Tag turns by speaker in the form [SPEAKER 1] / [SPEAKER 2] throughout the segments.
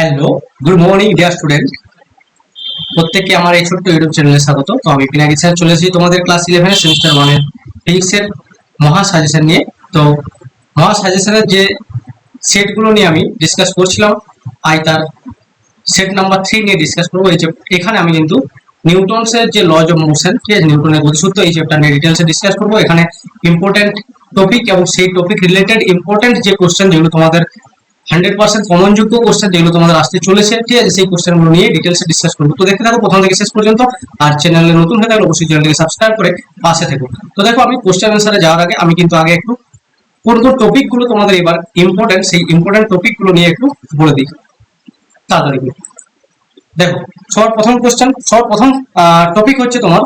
[SPEAKER 1] Hello, good morning dear student. প্রত্যেককে আমার এই ছোট্ট ইউটিউব চ্যানেলে স্বাগত। তো আমি পিনাকি স্যার চলে এসেছি তোমাদের ক্লাস 11 সেমিস্টার 1 এর ফিজিক্সের মহা সাজেশন নিয়ে। তো মহা সাজেশনের যে সেটগুলো নিয়ে আমি ডিসকাস করছিলাম, তার সেট নাম্বার 3 নিয়ে ডিসকাস করবো। এই যে এখানে আমি কিন্তু নিউটনসের যে লজ অফ মোশন, ঠিক আছে, নিউটনের গতিসূত্র, এই চ্যাপ্টার নিয়ে ডিটেলসে ডিসকাস করবো। এখানে ইম্পর্টেন্ট টপিক এবং সেই টপিক রিলেটেড ইম্পর্টেন্ট যে কোশ্চেন, যেগুলো তোমাদের 100% কমন যোগ্য কোশ্চেন যেগুলো তোমাদের আসতে চলেছে, ঠিক আছে, সেই কোশ্চেনগুলো নিয়ে ডিটেলসে ডিসকাস করবো। তো দেখতে থাকো প্রথম থেকে শেষ পর্যন্ত। আর চ্যানেলে নতুন হয়ে থাকলে অবশ্যই চ্যানেলটিকে সাবস্ক্রাইব করে পাশে থেকো। তো দেখো, আমি কোশ্চেন অ্যান্সারে যাওয়ার আগে আমি কিন্তু আগে একটু কোন কোন টপিকগুলো তোমাদের এবার ইম্পর্টেন্ট, সেই ইম্পর্টেন্ট টপিকগুলো নিয়ে একটু বলে দিই তাড়াতাড়ি। দেখো, সবার প্রথম কোশ্চেন, সবার প্রথম টপিক হচ্ছে তোমার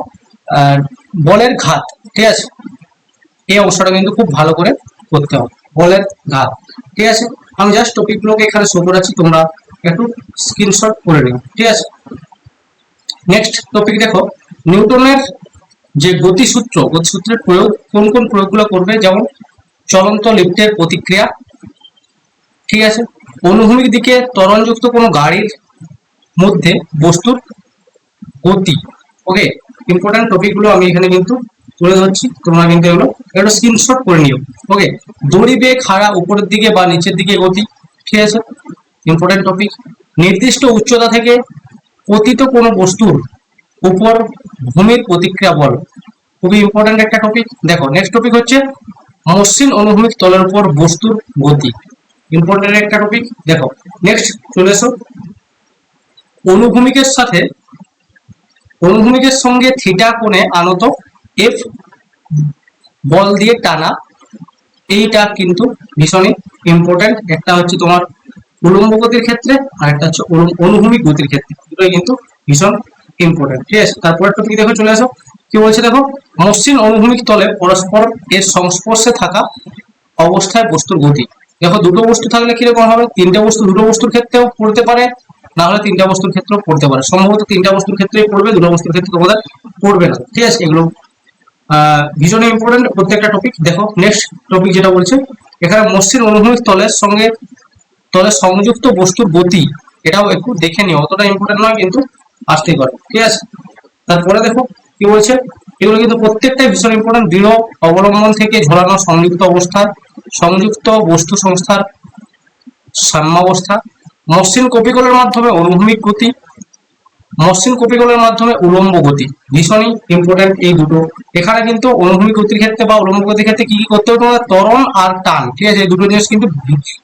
[SPEAKER 1] বলের ঘাত, ঠিক আছে। এই অংশটা কিন্তু খুব ভালো করে করতে হবে, বলের ঘাত, ঠিক আছে। আমি জাস্ট টপিকগুলোকে এখানে শো করাচ্ছি, তোমরা একটু স্ক্রিনশট করে নিও, ঠিক আছে। নেক্সট টপিক দেখো, নিউটনের যে গতিসূত্রের প্রয়োগ, কোন কোন প্রয়োগগুলো করবে, যেমন চলন্ত লিফটের প্রতিক্রিয়া, ঠিক আছে, অনুভূমিক দিকে ত্বরণযুক্ত কোনো গাড়ির মধ্যে বস্তুর গতি। ওকে, ইম্পর্টেন্ট টপিকগুলো আমি এখানে কিন্তু তুলে ধরছি, তোমরা কিন্তু এগুলো একটু স্ক্রিনশট করে নিও। ওকে, দড়ি বেগ হারা উপরের দিকে বা নিচের দিকে গতি, ঠিক আছে, ইম্পর্টেন্ট টপিক। নির্দিষ্ট উচ্চতা থেকে পতিত কোনো বস্তুর উপর ভূমির প্রতিক্রিয়া বল, খুবই ইম্পর্টেন্ট একটা টপিক। দেখো, নেক্সট টপিক হচ্ছে মসৃণ অনুভূমিক তলের উপর বস্তুর গতি, ইম্পর্টেন্ট একটা টপিক। দেখো, নেক্সট চলে এসো, অনুভূমিকের সঙ্গে থিটা কোণে আনত এফ বল দিয়ে টানা, এইটা কিন্তু ভীষণই ইম্পর্টেন্ট। একটা হচ্ছে তোমার উলম্ব গতির ক্ষেত্রে, আর একটা হচ্ছে অনুভূমিক গতির ক্ষেত্রে, দুটোই কিন্তু ভীষণ ইম্পর্টেন্ট, ঠিক আছে। তারপরে টপিক দেখো, চলে আসো, কি বলছে দেখো, মসৃণ অনুভূমিক তলে পরস্পর এর সংস্পর্শে থাকা অবস্থায় বস্তুর গতি। দেখো, দুটো বস্তু থাকলে কিরকম হবে, দুটো বস্তুর ক্ষেত্রেও পড়তে পারে, না হলে তিনটা বস্তুর ক্ষেত্রেও পড়তে পারে। সম্ভবত তিনটা বস্তুর ক্ষেত্রেই পড়বে, দুটো বস্তুর ক্ষেত্রে তোমাদের পড়বে না, ঠিক আছে। এগুলো ভীষণই ইম্পর্টেন্ট প্রত্যেকটা টপিক। দেখো, নেক্সট টপিক যেটা বলছে, এখানে মসৃণ অনুভূমিক তলের সংযুক্ত বস্তুর গতি, এটাও একটু দেখে নিও, অতটা ইম্পর্টেন্ট নয় কিন্তু আসতেই পারে, ঠিক আছে। তারপরে দেখো কি বলছে, এগুলো কিন্তু প্রত্যেকটাই ভীষণ ইম্পর্টেন্ট। দৃঢ় অবলম্বন থেকে ঝোলানো সংযুক্ত বস্তু সংস্থার সাম্যাবস্থা, মসৃণ কপিকলের মাধ্যমে অনুভূমিক গতি, মসৃণ কপিকলের মাধ্যমে উলম্ব গতি, ভীষণই ইম্পর্টেন্ট এই দুটো। এখানে কিন্তু অনুভূমিক গতির ক্ষেত্রে বা উলম্ব গতির ক্ষেত্রে কি কি করতে হবে তোমাদের, ত্বরণ আর টান, ঠিক আছে, এই দুটো জিনিস কিন্তু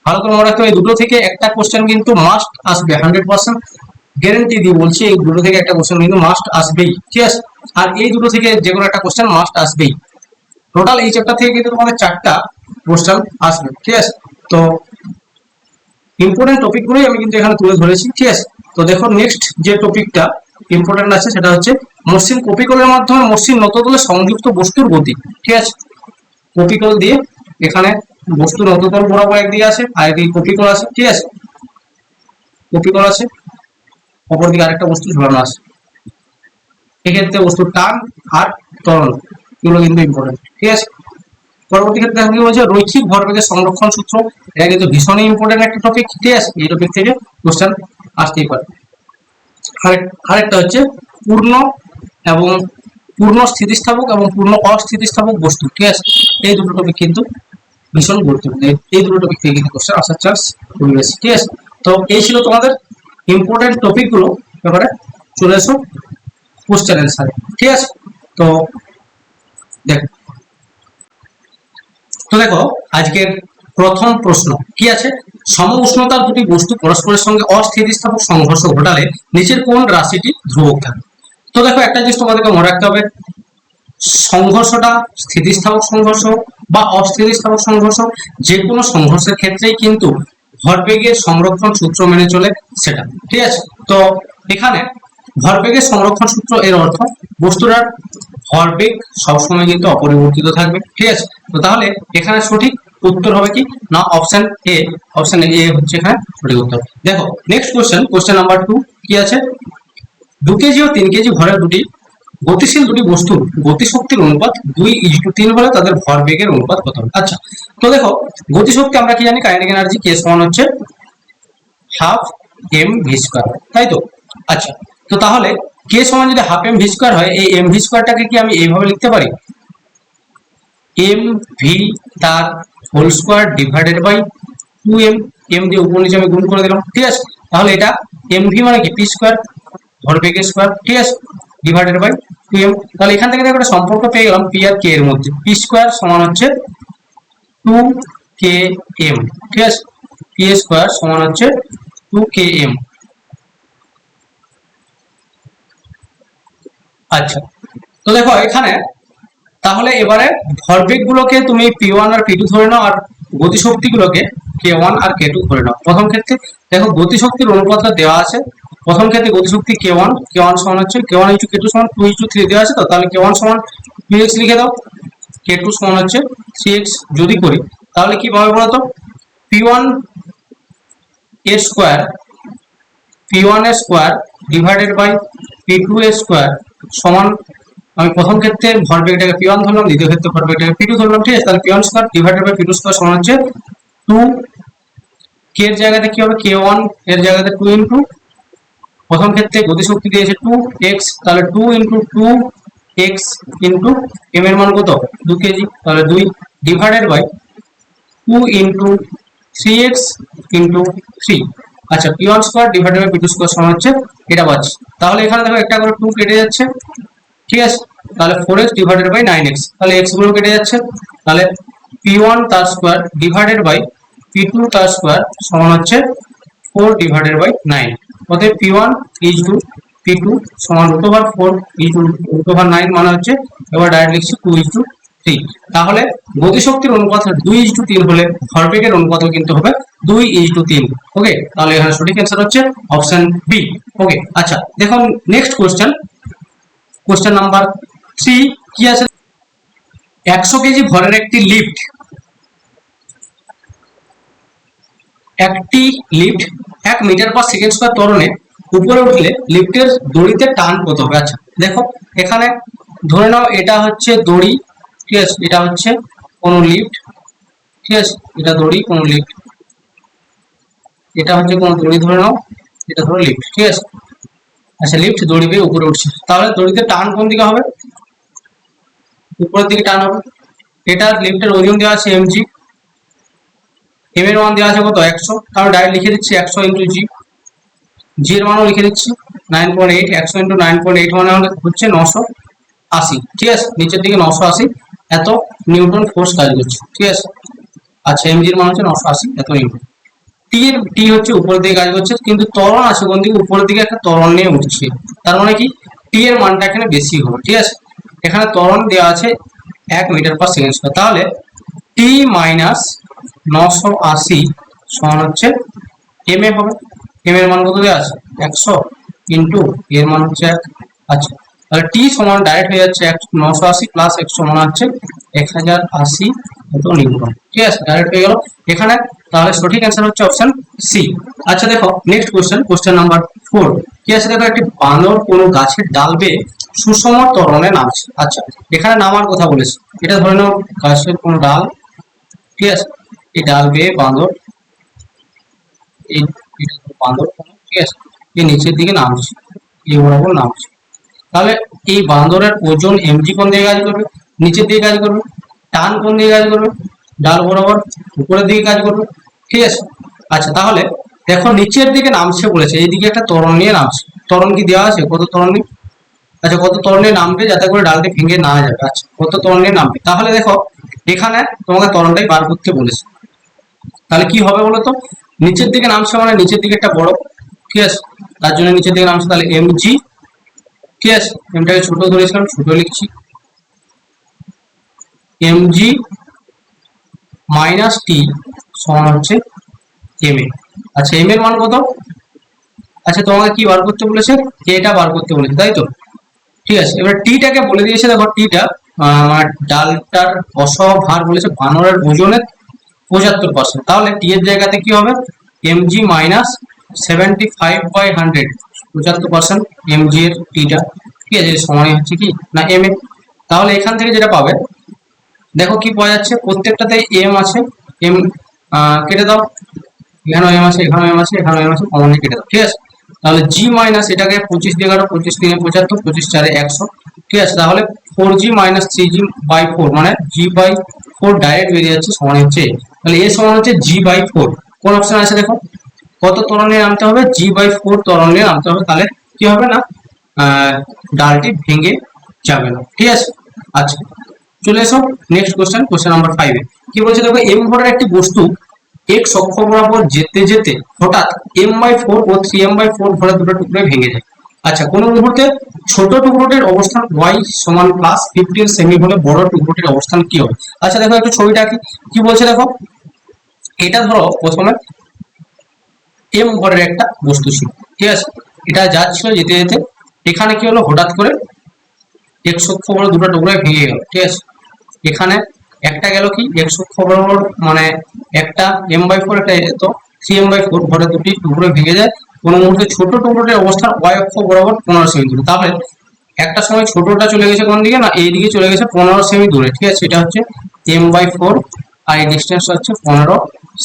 [SPEAKER 1] ভালো করে মনে রাখতে হবে। এই দুটো থেকে একটা কোশ্চেন কিন্তু মাস্ট আসবে, 100% গ্যারেন্টি দিয়ে বলছি, এই দুটো থেকে একটা কোশ্চেন কিন্তু মাস্ট আসবেই, ঠিক আছে। আর এই দুটো থেকে যে কোনো একটা কোশ্চেন মাস্ট আসবেই। টোটাল এই চ্যাপ্টার থেকে কিন্তু তোমাদের 4টা কোশ্চেন আসবে, ঠিক আছে। তো ইম্পর্টেন্ট টপিকগুলোই আমি কিন্তু এখানে তুলে ধরেছি, ঠিক আছে। তো দেখো, নেক্সট যে টপিকটা ইম্পর্টেন্ট আছে সেটা হচ্ছে মসৃণ কপিকলের মাধ্যমে মসৃণ নততলে সংযুক্ত বস্তুর গতি, ঠিক আছে। কপিকল দিয়ে এখানে বস্তু নততল বরাবর একদিকে আছে, আর একদিকে কপিকল আছে, ঠিক আছে, কপিকল আছে, অপরদিকে আরেকটা বস্তু ঝোলানো আছে। এক্ষেত্রে বস্তুর টান আর ত্বরণ, এগুলো কিন্তু ইম্পর্টেন্ট, ঠিক আছে। পরবর্তী ক্ষেত্রে দেখো কি বলছে, রৈখিক ভরবেগের সংরক্ষণ সূত্র, এটা কিন্তু ভীষণই ইম্পর্টেন্ট একটা টপিক, ঠিক আছে। এই টপিক থেকে কোশ্চেন আসতেই পারে। আরেকটা হচ্ছে পূর্ণ স্থিতিস্থাপক এবং পূর্ণ অস্থিতিস্থাপক বস্তু, ঠিক আছে। এই দুটো টপিক কিন্তু ভীষণ গুরুত্বপূর্ণ, এই দুটো টপিক থেকে কিন্তু কোশ্চেন আসার চান্স খুবই বেশি, ঠিক আছে। তো এই ছিল তোমাদের ইম্পর্টেন্ট টপিকগুলো, ব্যাপারে চলে এসো কোশ্চেন অ্যান্সারে, ঠিক আছে। তো দেখো আজকের প্রথম প্রশ্ন কি আছে, সম উষ্ণতার দুটি বস্তু পরস্পরের সঙ্গে অস্থিতিস্থাপক সংঘর্ষ ঘটালে নিচের কোন রাশিটি ধ্রুবক থাকে। তো দেখো, একটা জিনিস তোমাদেরকে মনে রাখতে হবে, সংঘর্ষটা স্থিতিস্থাপক সংঘর্ষ বা অস্থিতিস্থাপক সংঘর্ষ, যে কোনো সংঘর্ষের ক্ষেত্রেই কিন্তু ভরবেগের সংরক্ষণ সূত্র মেনে চলে সেটা, ঠিক আছে। তো এখানে ভরবেগের সংরক্ষণ সূত্র এর অর্থ বস্তুটার ভরবেগ সবসময় কিন্তু অপরিবর্তিত থাকবে, ঠিক আছে। তো তাহলে এখানে সঠিক উত্তর হবে কি না, অপশন এ হচ্ছে এখানে সঠিক উত্তর। দেখো, নেক্সট কোশ্চেন নাম্বার 2 কি আছে, 2 কেজি ও 3 কেজি ভরের গতিশীল দুটি বস্তুর গতিশক্তির অনুপাত 2:3 হলে তাদের ভরবেগের অনুপাত কত হবে। আচ্ছা, তো দেখো, গতিশক্তি আমরা কি জানি, কাইনেটিক এনার্জি K সমান হচ্ছে হাফ এম ভি স্কোয়ার, তাই তো? আচ্ছা, তো তাহলে কে সমান যদি হাফ এম ভি স্কোয়ার হয়, এই এম ভি স্কোয়ারটাকে কি আমি এইভাবে লিখতে পারি, এম ভি তার whole square divided by 2m, m দিয়ে উপর নিচে আমি গুণ করে দিলাম, ঠিক আছে? তাহলে এটা এম ভি মানে কি পি স্কোয়ার, ভরবেগের স্কোয়ার, ঠিক আছে, ডিভাইডেড বাই 2m। তাহলে এখান থেকে দেখো একটা সম্পর্ক পেয়ে গেলাম পি আর কে এর মধ্যে, পি স্কোয়ার সমান হচ্ছে 2km, ঠিক আছে, পি স্কোয়ার সমান হচ্ছে 2km। আচ্ছা, তো দেখো এখানে তাহলে এবারে ভরবেগ গুলোকে তুমি P1 আর P2 ধরে নাও, আর গতিশক্তিগুলোকে K1 আর K2 ধরে নাও। প্রথম ক্ষেত্রে দেখো গতিশক্তির অনুপাতটা দেওয়া আছে। প্রথম ক্ষেত্রে গতিশক্তি K1 সমান হচ্ছে K1 ইনটু K2 সমান 2:3 দেওয়া আছে, তো তাহলে K1 সমান 2x লিখে দাও, K2 সমান হচ্ছে 3x। যদি করি তাহলে কি পাবে বলতো, P1 এর স্কোয়ার, P1 এর স্কোয়ার ডিভাইডেড বাই P2 এর স্কোয়ার সমান, আমি প্রথম ক্ষেত্রে ভরবেগটাকে P1 ধরলাম, দ্বিতীয় ক্ষেত্রে ভরবেগটাকে P2 ধরলাম, ঠিক আছে? তাহলে P1 square divided by P2 square সমান হচ্ছে 2, k এর জায়গাতে কি হবে, K1 এর জায়গাতে 2 ইনটু, প্রথম ক্ষেত্রে গতিশক্তি দিয়েছে 2x, তাহলে 2 ইনটু 2x ইনটু m এর মান কত, 2 কেজি, তাহলে 2 divided by 2 into 3x into 3। আচ্ছা, P1 square divided by P2 square সমান হচ্ছে এটা পাচ্ছি। তাহলে এখানে দেখো একটা করে 2 কেটে যাচ্ছে, ঠিক আছে? তাহলে 4x ডিভাইডেড বাই 9x, তাহলে x গুলো কেটে যাচ্ছে, তাহলে P1 তার স্কয়ার ডিভাইডেড বাই P2 তার স্কয়ার সমান হচ্ছে 4 ডিভাইডেড বাই 9। অতএব P1 ইজ টু P2 সমান √4 ইজ টু √9 মানে হচ্ছে, এবার ডাইরেক্ট লিখছি 2:3। তাহলে গতিশক্তির অনুপাত 2:3 হলে ভরবেগের অনুপাতও কিন্তু হবে 2:3। ওকে, তাহলে এখানে সঠিক অ্যান্সার হচ্ছে অপশন বি। ওকে, আচ্ছা দেখুন নেক্সট কোশ্চেন নাম্বার 3 কি আছে, 100 কেজি ভরের একটি lift 1 metre per second square ত্বরণে উপরে উঠলে লিফটের দড়িতে টান কত হবে? আচ্ছা দেখো এখানে ধরে নাও এটা হচ্ছে দড়ি, ঠিক আছে, এটা হচ্ছে কোন লিফট, ঠিক আছে, এটা দড়ি কোন লিফট, এটা হচ্ছে কোন দড়ি ধরে নাও, এটা ধরো লিফট, ঠিক আছে। আচ্ছা, লিফট দড়ি বেয়ে উপরে উঠছে, তাহলে দড়িতে টান কোন দিকে হবে, উপরের দিকে টান হবে। এটা লিফটের ওজন দেওয়া আছে mg, m এর মান দেওয়া আছে কত 100, তাহলে ডাইরেক্ট লিখে দিচ্ছি 100 ইনটু জি, জি এর মানও লিখে দিচ্ছি 9.8, 100 ইনটু 9.8 মানে হচ্ছে 980, ঠিক আছে, নিচের দিকে 980 এত নিউটন ফোর্স কাজ করছে, ঠিক আছে। আচ্ছা, mg এর মান হচ্ছে 980 এত নিউটন। টি হচ্ছে উপরের দিকে কাজ করছে, কিন্তু ত্বরণ আছে কোন দিকে, উপরের দিকে একটা ত্বরণ নিয়ে উঠছে, তার মানে কি টি এর মানটা এখানে বেশি হবে, ঠিক আছে। এখানে ত্বরণ দেওয়া আছে 1 মিটার পার সেকেন্ড স্কয়ার, তাহলে টি মাইনাস 980 সমান হচ্ছে এম এ হবে। এম এর মান কত দেওয়া আছে 100 ইন্টু এর মান হচ্ছে 1। আচ্ছা, তাহলে টি সমান ডাইরেক্ট হয়ে যাচ্ছে 980 প্লাস 100 মানে হচ্ছে 1080 এত নিউটন, ঠিক আছে, ডাইরেক্ট হয়ে গেল এখানে। তাহলে সঠিক অ্যান্সার হচ্ছে অপশন সি। আচ্ছা দেখো নেক্সট কোশ্চেন নাম্বার 4 কি আছে, দেখো একটি বানর কোনো গাছের ডাল বেয়ে সুষম ত্বরণে নামছে। আচ্ছা, এখানে নামার কথা বলেছে, এটা ধরে নাও গাছের কোনো ডাল, ঠিক আছে, এই ডাল বেয়ে বাঁদর, এই বাঁদর, ঠিক আছে, এই নিচের দিকে নামছে, এই বরাবর নামছে। তাহলে এই বাঁদরের ওজন এমজি কোন দিকে কাজ করবে, নিচের দিকে কাজ করবে, টান কোন দিকে কাজ করবে, ডাল বরাবর উপরের দিকে কাজ করবে, ঠিক আছে। আচ্ছা, তাহলে দেখো নিচের দিকে নামছে বলেছে, এইদিকে একটা ত্বরণ নিয়ে নামছে, ত্বরণ কি দেওয়া আছে, কত ত্বরণ নিয়ে, আচ্ছা কত ত্বরণ নিয়ে নামবে যাতে করে ডালটা ভেঙে না যাবে। আচ্ছা, কত ত্বরণ নিয়ে নামবে, তাহলে দেখো এখানে তোমাকে ত্বরণটাই বার করতে বলেছে। তাহলে কি হবে বলতো, নিচের দিকে নামছে মানে নিচের দিকে একটা বড়, ঠিক আছে, তার জন্য নিচের দিকে নামছে, তাহলে mg, ঠিক আছে, এমটাকে ছোট ধরেছিলাম, ছোট লিখছি, mg মাইনাস টি সমান হচ্ছে এম এ। আচ্ছা, এম এর মান কত, আচ্ছা তোমাকে কি বার করতে বলেছে, এটা বার করতে বলেছে, তাই তো, ঠিক আছে। এবার টিটাকে বলে দিয়েছে, দেখো টিটা ডালটার অসহ ভার বলেছে বানরের ওজনের 75%, তাহলে টি এর জায়গাতে কি হবে mg মাইনাস 75/100, 75% mg এর টিটা, ঠিক আছে, সমান হচ্ছে কি না m এ। তাহলে এখান থেকে যেটা পাবে দেখো কি পাওয়া যাচ্ছে, প্রত্যেকটাতে m আছে, m কেটে দাও, এখানে এম আছে, এখানে এম আছে, এখানে এম আছে, কমন কেটে দাও, ঠিক আছে। তাহলে জি মাইনাস এটাকে 25 দিয়ে কাটো, 25 3 75, 25 4 100, ঠিক আছে। তাহলে 4g মাইনাস 3g/4 মানে g/4 ডাইরেক্ট বেরিয়ে যাচ্ছে, সমান হচ্ছে তাহলে এ সমান হচ্ছে g/4। কোন অপশন আছে দেখো, কত ত্বরণ নিয়ে নামতে হবে, g/4 ত্বরণ নিয়ে নামতে হবে, তাহলে কি হবে না ডালটি ভেঙে যাবে না, ঠিক আছে। আচ্ছা চলে এসো নেক্সট কোশ্চেন, কোশ্চেন নাম্বার 5 এ কি বলছে দেখো, এম ভরের একটি বস্তু x অক্ষ বরাবর যেতে যেতে হঠাৎ m/4 ও 3m/4 ভরের দুটো টুকরোয় ভেঙে যায়। আচ্ছা কোন মুহূর্তে ছোট টুকরোটির অবস্থান y সমান +15 সেমি হলে বড় টুকরোটির অবস্থান কি হবে। আচ্ছা দেখো একটু ছবিটা কি বলছে দেখো, এটা ধরো প্রথমে এম ভরের একটা বস্তু ছিল, ঠিক আছে, এটা যাচ্ছিল যেতে যেতে, এখানে কি হলো হঠাৎ করে x অক্ষ বরাবর দুটো টুকরোয় ভেঙে গেল, ঠিক আছে। এখানে একটা গেল কি x অক্ষ বরাবর মানে একটা m/4, একটা তো 3m/4 ভরে দুটি টুকরো ভেঙে যায়। কোন মুহূর্তে ছোট টুকরোটির অবস্থান y অক্ষ বরাবর 15 সেমি দূরে, তাহলে একটা সময় ছোটটা চলে গেছে কোন দিকে না এই দিকে চলে গেছে 15 সেমি দূরে, ঠিক আছে। এটা হচ্ছে m/4 আর এই ডিসটেন্স হচ্ছে 15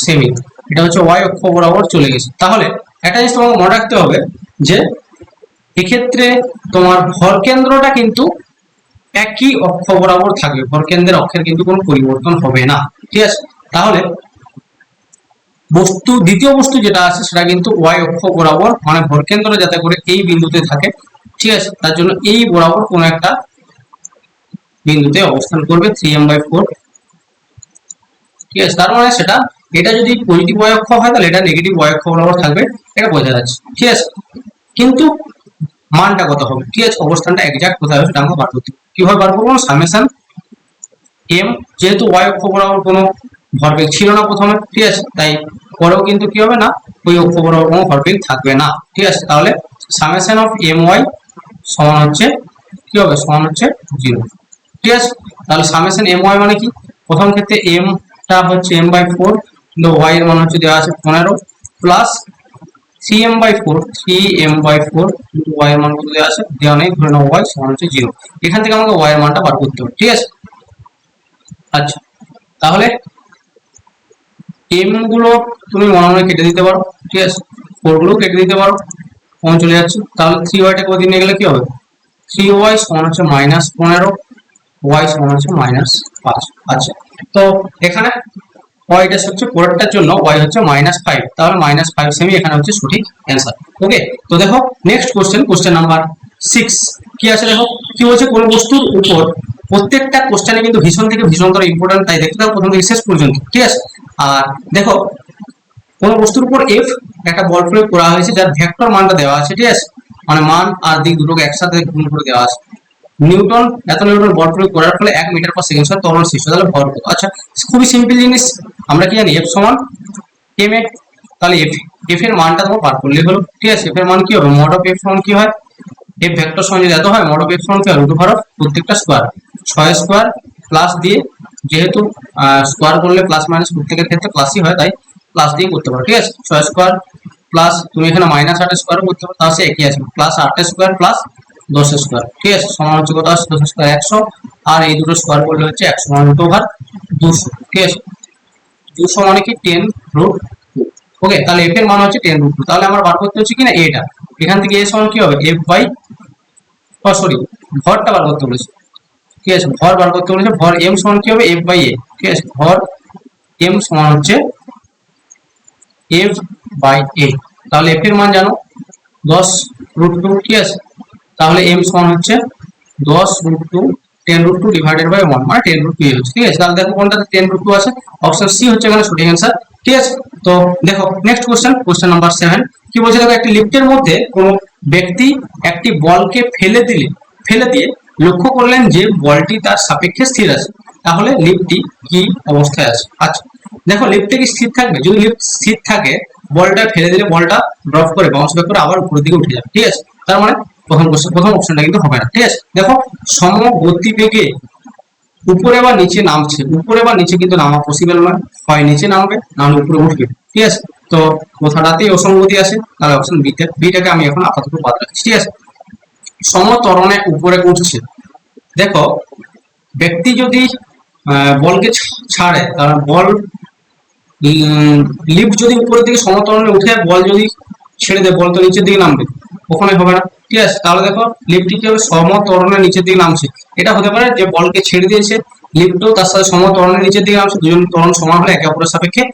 [SPEAKER 1] সেমি, এটা হচ্ছে y অক্ষ বরাবর চলে গেছে। তাহলে একটা জিনিস তোমাকে মনে রাখতে হবে যে এক্ষেত্রে তোমার ভর কেন্দ্রটা কিন্তু একই অক্ষ বরাবর থাকবে, ভর কেন্দ্রের অক্ষের কিন্তু কোনো পরিবর্তন হবে না, ঠিক আছে। তাহলে বস্তু দ্বিতীয় বস্তু যেটা আছে সেটা কিন্তু y অক্ষ বরাবর মানে ভর কেন্দ্র যাতে করে এই বিন্দুতে থাকে, ঠিক আছে, তার জন্য এই বরাবর কোন একটা বিন্দুতে অবস্থান করবে 3m/4, ঠিক আছে। তার মানে সেটা এটা যদি পজিটিভ y অক্ষ হয় তাহলে এটা নেগেটিভ y অক্ষ বরাবর থাকবে, এটা বোঝা যাচ্ছে, ঠিক আছে। কিন্তু মানটা কত হবে, ঠিক আছে, অবস্থানটা এক্সাক্ট কোথায় হবে সেটা আমরা বার করতে হবে। কিভাবে বার করবো, সামেশন এম, যেহেতু y অক্ষ বরাবর কোনো ভরবেগ ছিল না প্রথমে, ঠিক আছে, তাই পরেও কিন্তু কি হবে না ওই অক্ষ বরাবর কোনো ভরবেগ থাকবে না, ঠিক আছে। তাহলে সামেশন অফ my সমান হচ্ছে কি হবে, সমান হচ্ছে 0, ঠিক আছে। তাহলে সামেশন my মানে কি, প্রথম ক্ষেত্রে m টা হচ্ছে m/4 কিন্তু y এর মান হচ্ছে দেওয়া আছে 15 প্লাস 3m/4 কিন্তু y এর মান কত দেওয়া আছে দেওয়া নেই, ধরে নাও y সমান হচ্ছে 0। এখান থেকে আমাকে y এর মানটা বার করতে হবে, ঠিক আছে। আচ্ছা তাহলে এম গুলো তুমি মনে মনে কেটে দিতে পারো, ঠিক আছে, 4 গুলো কেটে দিতে পারো, কমন চলে যাচ্ছে। তাহলে 3y টা কত নিয়ে গেলে কি হবে, 3y সমান হচ্ছে -15, y সমান হচ্ছে -5। আচ্ছা তো এখানে y টা হচ্ছে পরেরটার জন্য y হচ্ছে -5, তাহলে -5 সেমি এখানে হচ্ছে সঠিক অ্যান্সার। ওকে তো দেখো নেক্সট কোশ্চেন, কোশ্চেন নাম্বার 6 কি আছে দেখো, কি বলছে কোন বস্তুর উপর, প্রত্যেকটা কোশ্চেনে কিন্তু ভীষণ থেকে ভীষণতর ইম্পর্টেন্ট, তাই দেখতে থাকো প্রথম থেকে শেষ পর্যন্ত, ঠিক আছে। আর দেখো কোন বস্তুর উপর এফ একটা বল প্রয়োগ করা হয়েছে যার ভেক্টর মানটা দেওয়া আছে, ঠিক আছে, মানে মান আর দিক দুটোকে একসাথে গুণ করে দেওয়া আছে। নিউটন এত নিউটন বল প্রয়োগ করার ফলে 1 মিটার পার সেকেন্ড ত্বরণ সৃষ্টি, তাহলে ভর কত। আচ্ছা খুবই সিম্পল জিনিস, আমরা কি জানি এফ সমান এম এ, তাহলে এফ এর মানটা তোমার বার করলে হলো, ঠিক আছে। এফ এর মান কি হবে, মড অফ এফ সমান কি হয়, এফ ভেক্টর সমান যদি এত হয় মড অফ এফ সমান কি হয় রুট ওভার অফ প্রত্যেকটা স্কয়ার, 6 স্কয়ার প্লাস দিয়ে, যেহেতু স্কয়ার করলে প্লাস মাইনাস প্রত্যেকের ক্ষেত্রে প্লাসই হয় তাই প্লাস দিয়ে করতে পারো, ঠিক আছে। 6 স্কয়ার প্লাস তুমি এখানে -8 স্কয়ার করতে পারো, তাহলে একই আছে প্লাস 8 স্কয়ার প্লাস 10 স্কয়ার, ঠিক আছে, সমান হচ্ছে কত আছে 10 স্কয়ার 100, আর এই দুটো স্কয়ার করলে হচ্ছে 100 মানে রুট ওভার 200, ঠিক আছে। 200 মানে কি 10√2, ওকে। তাহলে এফ এর মান হচ্ছে 10√2, তাহলে আমার বার করতে হচ্ছে কিনা এটা, এখান থেকে এ সমান কি হবে এফ বাই সরি ভরটা বার করতে বলেছে, ঠিক আছে, ভর বার করতে বলেছে, ভর এম সমান কি হবে এফ বাই এ, ঠিক আছে, ভর এম সমান হচ্ছে এফ বাই এ। তাহলে এফ এর মান জানো 10√2, ঠিক আছে, তাহলে এম সমান হচ্ছে 10√2, 10√2 ডিভাইডেড বাই 1 মানে 10√2 হচ্ছে, ঠিক আছে। তাহলে দেখো কোনটাতে 10√2 আছে, অপশন সি হচ্ছে এখানে সঠিক অ্যান্সার, ঠিক আছে। তো দেখো নেক্সট কোশ্চেন, কোশ্চেন নাম্বার 7 কি বলছে দেখো, একটি লিফটের মধ্যে কোনো ব্যক্তি একটি বলকে ফেলে দিয়ে লক্ষ্য করলেন যে বলটি তার সাপেক্ষে স্থির আছে, তাহলে লিফটটি কি অবস্থায় আছে। আচ্ছা দেখো লিফটে কি স্থির থাকবে, যদি লিফট স্থির থাকে বলটা ফেলে দিলে বলটা ড্রপ করে বাউন্স ব্যাক করে আবার উপরের দিকে উঠে যাবে, ঠিক আছে। তার মানে প্রথম অপশনটা কিন্তু হবে না, ঠিক আছে। দেখো সমগতিবেগে উপরে বা নিচে নামছে, উপরে বা নিচে কিন্তু নামা পসিবল নয়, হয় নিচে নামবে না হলে উপরে উঠবে, ঠিক আছে। তো কোথাটাতেই অসঙ্গতি আছে, তাহলে অপশন বিটাকে আমি এখন আপাতত বাদ রাখছি, ঠিক আছে। সমত্বরণে উপরে উঠছে, দেখো ব্যক্তি যদি বলকে ছাড়ে তাহলে বল লিফট যদি উপরের দিকে সমতরণে উঠে বল যদি ছেড়ে দেয়, বল তো নিচের দিকে নামবে, কখনোই হবে না। ঠিক আছে, তাহলে দেখো লিফটটি কি হবে, সমতরণে নিচের দিকে নামছে। এটা হতে পারে যে বলকে ছেড়ে দিয়েছে, লিফটও তার সাথে সমতরণে নিচের দিকে নামছে, দুজন ত্বরণ সমান হলে একে অপরের সাপেক্ষে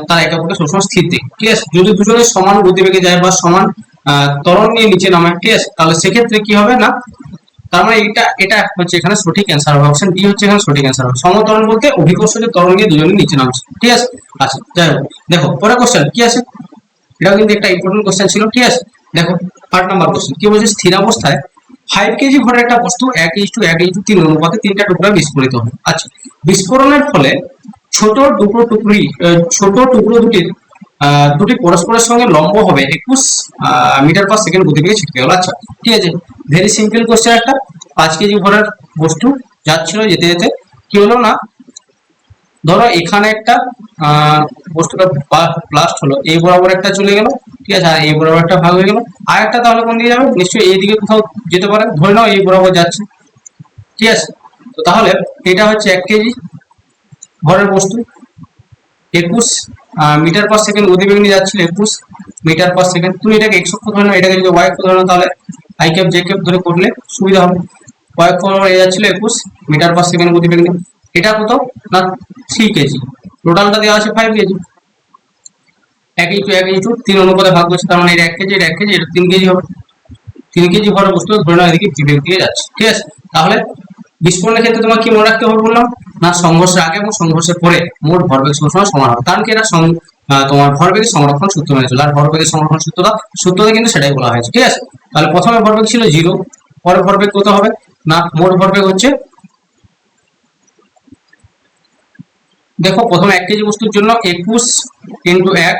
[SPEAKER 1] তার একে অপরকে সবসময় স্থির দিক। ঠিক আছে, যদি দুজনের সমান গতিবেগে যায় বা সমান ত্বরণ নিয়ে নিচে নামে, ঠিক আছে, তাহলে সেক্ষেত্রে কি হবে না, তার মানে এটা হচ্ছে এখানে সঠিক অ্যান্সার হবে, অপশন বি হচ্ছে এখানে সঠিক অ্যান্সার হবে। সমতরণ বলতে অভিকর্ষজ ত্বরণ নিয়ে দুজনে নিচে নামছে। ঠিক আছে, আচ্ছা যাই হোক, দেখো পরের কোশ্চেন কি আছে, এটাও কিন্তু একটা ইম্পর্টেন্ট কোশ্চেন ছিল। ঠিক আছে, দেখো 8 নম্বর কোশ্চেন কি বলছে, স্থিরাবস্থায় 5 কেজি ভরের একটা বস্তু 1:1:3 অনুপাতে 3টা টুকরা বিস্ফোরিত হয়। আচ্ছা, বিস্ফোরণের ফলে ছোট টুকরো দুটি পরস্পরের সঙ্গে লম্ব হবে 21 মিটার পার সেকেন্ড গতিবেগে ছিটকে গেল। আচ্ছা ঠিক আছে, ভেরি সিম্পল কোশ্চেন একটা। 5 কেজি ভরের বস্তু যাচ্ছিল, যেতে যেতে কি হলো না, ধরো এখানে একটা বস্তুটা ব্লাস্ট হলো, এই বরাবর একটা চলে গেল, ঠিক আছে, আর এই বরাবর একটা ভাগ হয়ে গেল, আর একটা তাহলে কোন দিকে যাবে, নিশ্চয়ই এইদিকে কোথাও যেতে পারে, ধরে নাও এই বরাবর যাচ্ছে। ঠিক আছে, তো তাহলে এটা হচ্ছে 1 কেজি ভরের বস্তু, 21 মিটার পার সেকেন্ড গতিবেগ নিয়ে যাচ্ছিল, 21 মিটার পার সেকেন্ড। তুমি এটাকে এক্স অক্ষ ধরে নাও, এটাকে যদি ওয়াই অক্ষ ধরে নাও, তাহলে আই ক্যাপ জে ক্যাপ ধরে করলে সুবিধা হবে। ওয়াই অক্ষ এ যাচ্ছিল 21 মিটার পার সেকেন্ড গতিবেগ নিয়ে, এটা কত না 3 কেজি, টোটালটা দেওয়া আছে 5 কেজি, 1:1:3 অনুপাতে ভাগ করছে, তার মানে এটা 1 কেজি, এটা 1 কেজি, এটা 3 কেজি হবে। 3 কেজি ভরের বস্তু ধরে নাও এদিকে বিবেগ দিয়ে যাচ্ছে। ঠিক আছে, তাহলে বিস্ফোরণের ক্ষেত্রে তোমার কি মনে রাখতে হবে বললাম না, সংঘর্ষের আগে এবং সংঘর্ষের পরে মোট ভরবেগ সবসময় সমান হবে, কারণ কি এটা তোমার ভরবেগের সংরক্ষণ সূত্র মেনে চলে, আর ভরবেগের সংরক্ষণ সূত্রতে কিন্তু সেটাই বলা হয়েছে। ঠিক আছে, তাহলে প্রথমে ভরবেগ ছিল 0, পরে ভরবেগ কত হবে না, মোট ভরবেগ হচ্ছে, দেখো প্রথমে 1 কেজি বস্তুর জন্য 21 × 1,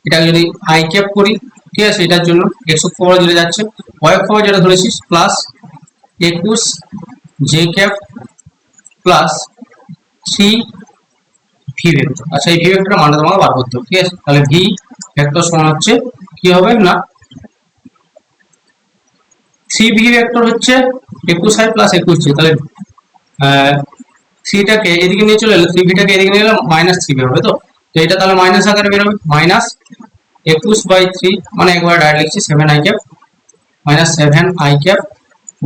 [SPEAKER 1] এটা যদি আই ক্যাপ করি, ঠিক আছে, এটার জন্য এক্স অক্ষ যেটা যাচ্ছে, ওয়াই অক্ষ যেটা ধরেছিস plus 21 J cap plus 3 V vector. আচ্ছা, এই ভি ভেক্টরের মানটা তোমাকে বার করতে হবে। ঠিক আছে, তাহলে ভি ভেক্টর সমান হচ্ছে কি হবে না, 3 ভি ভেক্টর হচ্ছে 21i প্লাস 21j, তাহলে 3টাকে এদিকে নিয়ে চলে এলো, 3ভিটাকে এদিকে নিয়ে এলো, -3v হবে। তো এটা তাহলে মাইনাস আকারে বের হবে, -21/3, মানে একবার ডাইরেক্ট লিখছি 7i cap minus 7i cap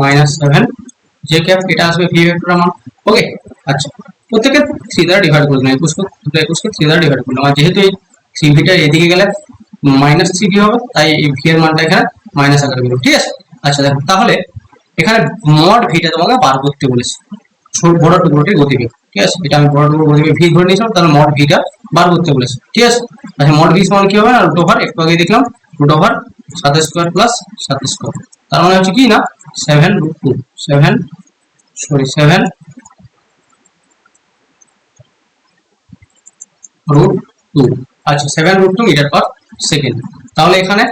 [SPEAKER 1] minus 7j cap, এটা আসবে ভি ভেক্টরের মান। ওকে, আচ্ছা, প্রত্যেককে 3 দ্বারা ডিভাইড করে দিলাম, 21কে 3 দ্বারা ডিভাইড করলাম, আর যেহেতু এই 3ভিটা এদিকে গেলে -3v হবে, তাই এই ভি এর মানটা এখানে মাইনাস আকারে বের হবে। ঠিক আছে, আচ্ছা দেখো, তাহলে এখানে মড ভিটা তোমাকে বার করতে বলেছে, বড় টুকরোটির গতিবেগ। ঠিক আছে, এটা আমি বড় টুকরোর গতিবেগ ভি ধরে নিয়েছিলাম, তাহলে মড ভিটা বার করতে বলেছে। ঠিক আছে, আচ্ছা, মড ভি সমান কি হবে না, রুট ওভার, একটু আগে দেখলাম রুট ওভার 7² প্লাস 7², তার মানে হচ্ছে কি না 7√2 আচ্ছা 7√2 মিটার পার সেকেন্ড। তাহলে এখানে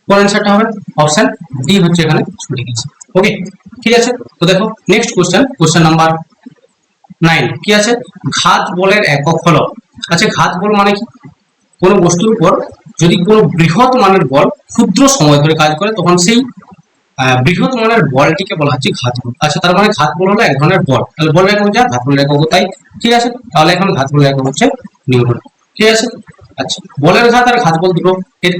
[SPEAKER 1] কোন অ্যান্সারটা হবে, অপশন ডি হচ্ছে এখানে সঠিক অ্যান্সার। ওকে, ঠিক আছে, তো দেখো নেক্সট কোশ্চেন নাম্বার 9 কি আছে, ঘাত বলের একক হলো। আচ্ছা, ঘাত বল মানে কি, কোনো বস্তুর উপর যদি কোনো বৃহৎ মানের বল ক্ষুদ্র সময় ধরে কাজ করে, তখন সেই বৃহৎ মানের বলটিকে বলা হচ্ছে ঘাত বল। আচ্ছা, তার মানে ঘাত বল হলো এক ধরনের বল, তাহলে বলের একক যা, ঘাত বলের একক তাই। ঠিক আছে, তাহলে এখন ঘাত বলের একক হচ্ছে নিউটন। ঠিক আছে, আচ্ছা, বলের ঘাত আর ঘাত বল দুটো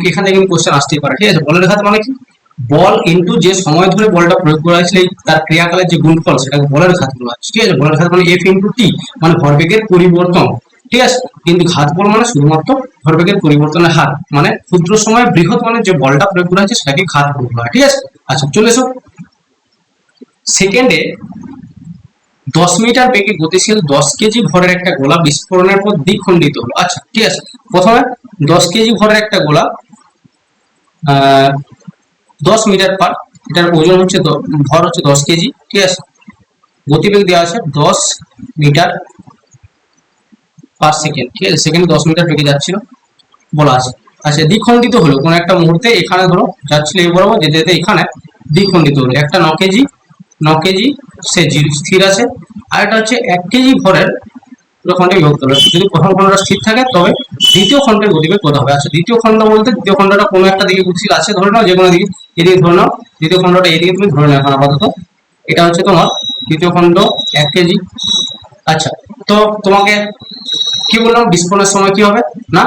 [SPEAKER 1] এখানে কিন্তু কোশ্চেন আসতেই পারে। ঠিক আছে, বলের ঘাত মানে কি, বল ইনটু যে সময় ধরে বলটা প্রয়োগ করা হয়েছিল তার ক্রিয়াকালের যে গুণফল, সেটাকে বলের ঘাত বলা হচ্ছে। ঠিক আছে, বলের ঘাত মানে এফ ইনটু টি, মানে ভরবেগের পরিবর্তন। ঠিক আছে, কিন্তু ঘাত বল মানে শুধুমাত্র ভরবেগের পরিবর্তনের হার, মানে ক্ষুদ্র সময়ে বৃহৎ মানের যে বলটা প্রয়োগ করা হয়েছে সেটাকে ঘাত বল বলা হয়। ঠিক আছে, আচ্ছা চলে এসো, সেকেন্ডে 10 মিটার বেগে গতিশীল 10 কেজি ভরের একটা গোলা বিস্ফোরণের পর দ্বিখণ্ডিত হলো। আচ্ছা ঠিক আছে, প্রথমে 10 কেজি ভরের একটা গোলা 10 মিটার পার, এটার ওজন হচ্ছে ভর হচ্ছে 10 কেজি। ঠিক আছে, গতিবেগ দেওয়া আছে 10 মিটার পার সেকেন্ড। ঠিক আছে, সেকেন্ডে 10 মিটার বেগে যাচ্ছিল বলা আছে। আচ্ছা, দ্বিখণ্ডিত হলো কোন একটা মুহূর্তে, এখানে ধরো যাচ্ছিল এই বরাবর, যেতে যেতে এখানে দ্বিখণ্ডিত হলো, একটা 9 কেজি সে স্থির আছে, আর এটা হচ্ছে 1 কেজি ভরের খণ্ডে বিভক্ত হবে। যদি প্রথম খণ্ডটা স্থির থাকে তবে দ্বিতীয় খণ্ডের গতিবেগ কত হবে। আচ্ছা, দ্বিতীয় খণ্ড বলতে দ্বিতীয় খণ্ডটা কোনো একটা দিকে গতিশীল আছে ধরে নাও, যে কোনো দিকে, এদিকে ধরে নাও, দ্বিতীয় খণ্ডটা এদিকে তুমি ধরে নাও এখন আপাতত, এটা হচ্ছে তোমার দ্বিতীয় খণ্ড 1 কেজি। আচ্ছা, তো তোমাকে কি বললাম বিস্ফোরণের সময় কি হবে না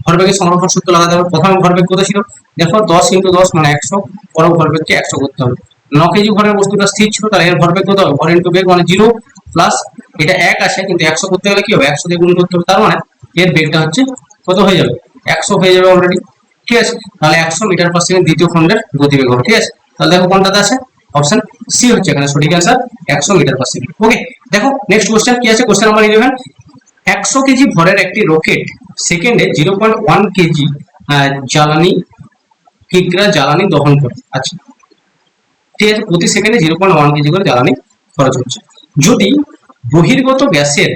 [SPEAKER 1] ভরবেগের সংরক্ষণ সূত্র লাগাতে হবে। প্রথমে ভরবেগ কত ছিল দেখো 10 × 10 মানে 100, পরের ভরবেগকে 100 করতে হবে। 9 কেজি ভরের বস্তুটা স্থির ছিল, তাহলে এর ভরবেগ কত হবে ভর ইন্টু বেগ মানে 0 প্লাস এটা 1 আছে কিন্তু 100 করতে গেলে কি হবে 100 দিয়ে গুণ করতে হবে, তার মানে এর বেগটা হচ্ছে কত হয়ে যাবে 100 হয়ে যাবে অলরেডি। ঠিক আছে, তাহলে 100 মিটার পার সেকেন্ড দ্বিতীয় খণ্ডের গতিবেগ হবে। ঠিক আছে, তাহলে দেখো কোনটাতে আছে অপশন সি হচ্ছে এখানে সঠিক অ্যান্সার 100 মিটার পার সেকেন্ড। ওকে, দেখো নেক্সট কোশ্চেন কি আছে, কোশ্চেন নাম্বার 11। 100 কেজি ভরের একটি রকেট সেকেন্ডে 0.1 কেজি জ্বালানি কিগ্রা জ্বালানি দহন করে। আচ্ছা ঠিক আছে, প্রতি সেকেন্ডে 0.1 কেজি করে জ্বালানি খরচ হচ্ছে। যদি বহির্গত গ্যাসের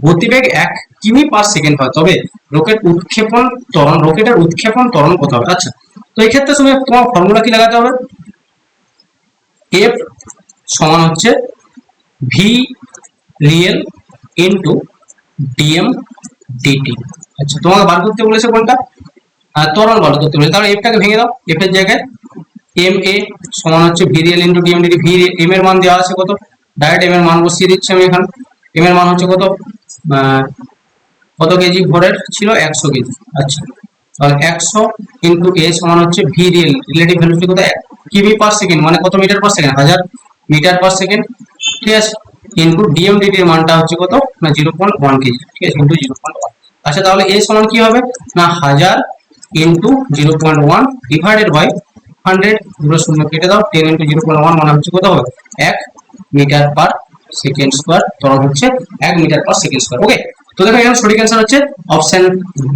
[SPEAKER 1] গতিবেগ 1 কিমি পার সেকেন্ড হয় তবে রকেটের উৎক্ষেপণ ত্বরণ কত হবে। আচ্ছা, তো এই ক্ষেত্রে তোমার ফর্মুলা কি লাগাতে হবে, এফ সমান হচ্ছে v real into d m d t. আচ্ছা, তোমাকে বার করতে বলেছে কোনটা ত্বরণ বার করতে বলেছে, তাহলে এফটাকে ভেঙে দাও, এফ এর জায়গায় এম এ সমান হচ্ছে v real into d m d t. V m এর মান দেওয়া আছে কত, ডাইরেক্ট এম এর মান বসিয়ে দিচ্ছি আমি এখানে। এম এর মান হচ্ছে কত কেজি ভরের ছিল 100 কেজি। আচ্ছা, তাহলে 100 ইন্টু এ সমান হচ্ছে ভি রিয়েল রিলেটিভ ভ্যালুটি কত কিমি পার সেকেন্ড মানে কত metre per second 1000 metre per second. ঠিক আছে, ইনটু ডিএম ডিটির মানটা হচ্ছে কত না 0.1 কেজি। ঠিক আছে, ইনটু 0.1। আচ্ছা, তাহলে এ সমান কি হবে না 1000 ইনটু 0.1 ডিভাইডেড বাই 100, দুটো শূন্য কেটে দাও, 10 ইনটু 0.1 মানে হচ্ছে কত হবে 1 মিটার পার সেকেন্ড স্কয়ার, ত্বরণ হচ্ছে 1 মিটার পার সেকেন্ড স্কয়ার। ওকে, তো দেখো এখানে সঠিক অ্যান্সার হচ্ছে অপশন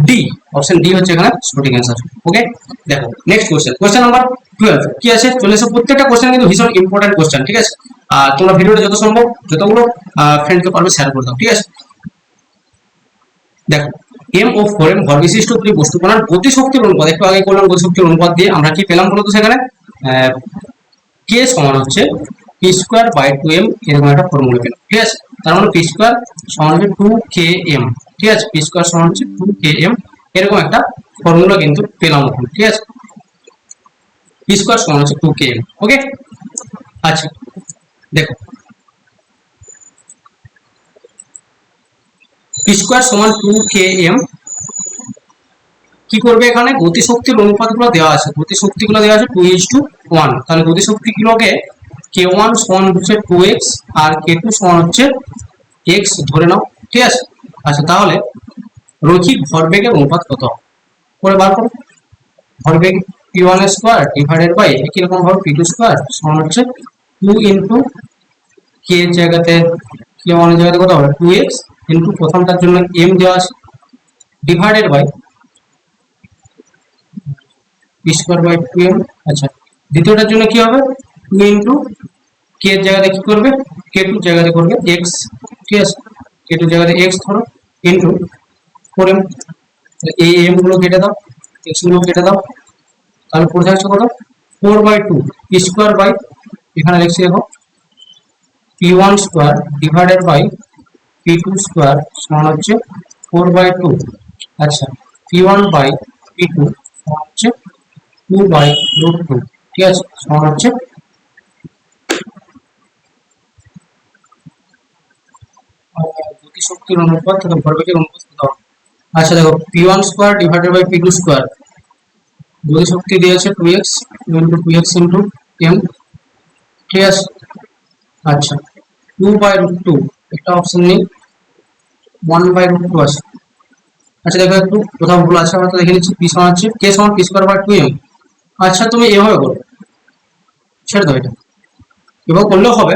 [SPEAKER 1] ডি। অপশন ডি হচ্ছে এখানে সঠিক অ্যান্সার। ওকে, দেখো নেক্সট কোশ্চেন, কোশ্চেন নাম্বার 12 কি আছে চলে এসো। প্রত্যেকটা কোশ্চেন কিন্তু ভীষণ ইম্পর্টেন্ট কোশ্চেন। ঠিক আছে, আর তোমরা ভিডিওটা যত সম্ভব যতগুলো ফ্রেন্ডকে পারবে শেয়ার করে দাও। ঠিক আছে, দেখো এম ও 4m ভর বিশিষ্ট দুটি বস্তু কণার গতিশক্তির অনুপাত, একটু আগে করলাম গতিশক্তির অনুপাত দিয়ে আমরা কি পেলাম বলতো সেখানে কে সমান হচ্ছে পি স্কোয়ার বাই 2m, এরকম একটা ফর্মুলা পেলাম। ঠিক আছে, তার মানে পি স্কোয়ার সমান হচ্ছে 2km। ঠিক আছে, পি স্কোয়ার সমান হচ্ছে 2km, এরকম একটা ফর্মুলা কিন্তু পেলাম ওখানে। ঠিক আছে, পি স্কোয়ার সমান হচ্ছে 2km। ওকে, আচ্ছা দেখো পি স্কোয়ার সমান 2km কি করবে এখানে গতিশক্তির অনুপাতগুলো দেওয়া আছে, গতিশক্তিগুলো দেওয়া আছে 2:1, তাহলে গতিশক্তিগুলোকে k1 সমান হচ্ছে 2x আর k2 সমান হচ্ছে x ধরে নাও। ঠিক আছে, আচ্ছা তাহলে রৈখিক ভরবেগের অনুপাত কত করে বার করো। ভরবেগ p1 স্কয়ার ডিভাইডেড বাই একই রকম ভাবে p2 স্কয়ার সমান হচ্ছে 2 ইনটু k এর জায়গাতে k1 এর জায়গাতে কত হবে 2x ইনটু প্রথমটার জন্য m দেওয়া আছে divided by p square by 2m। আচ্ছা, দ্বিতীয়টার জন্য কি হবে 2 ইনটু k এর জায়গাতে কি করবে k2 এর জায়গাতে করবে x। ঠিক আছে, k2 এর জায়গাতে x ধরো ইনটু 4m, এই m গুলো কেটে দাও, x গুলো কেটে দাও, তাহলে পড়ে থাকছে কত 4/2 p স্কয়ার বাই এখানে লিখছি দেখো p1 square divided by p2 square সমান হচ্ছে 4/2। আচ্ছা, p1 বাই p2 সমান হচ্ছে 2/√2। ঠিক আছে, সমান হচ্ছে গতিশক্তির অনুপাত থেকে ভরবেগের অনুপাত কত। আচ্ছা দেখো p1 square divided by p2 square, গতিশক্তি দিয়েছে 2x into 2x into m। ঠিক আছে, আচ্ছা 2/√2 একটা অপশন নেই, 1/√2 আছে। আচ্ছা দেখো একটু কোথাও ভুল আছে আমরা তো দেখে নিচ্ছি, p সমান হচ্ছে k সমান p স্কয়ার বাই 2m। আচ্ছা তুমি এভাবে করো, ছেড়ে দাও, এটা এভাবে করলেও হবে,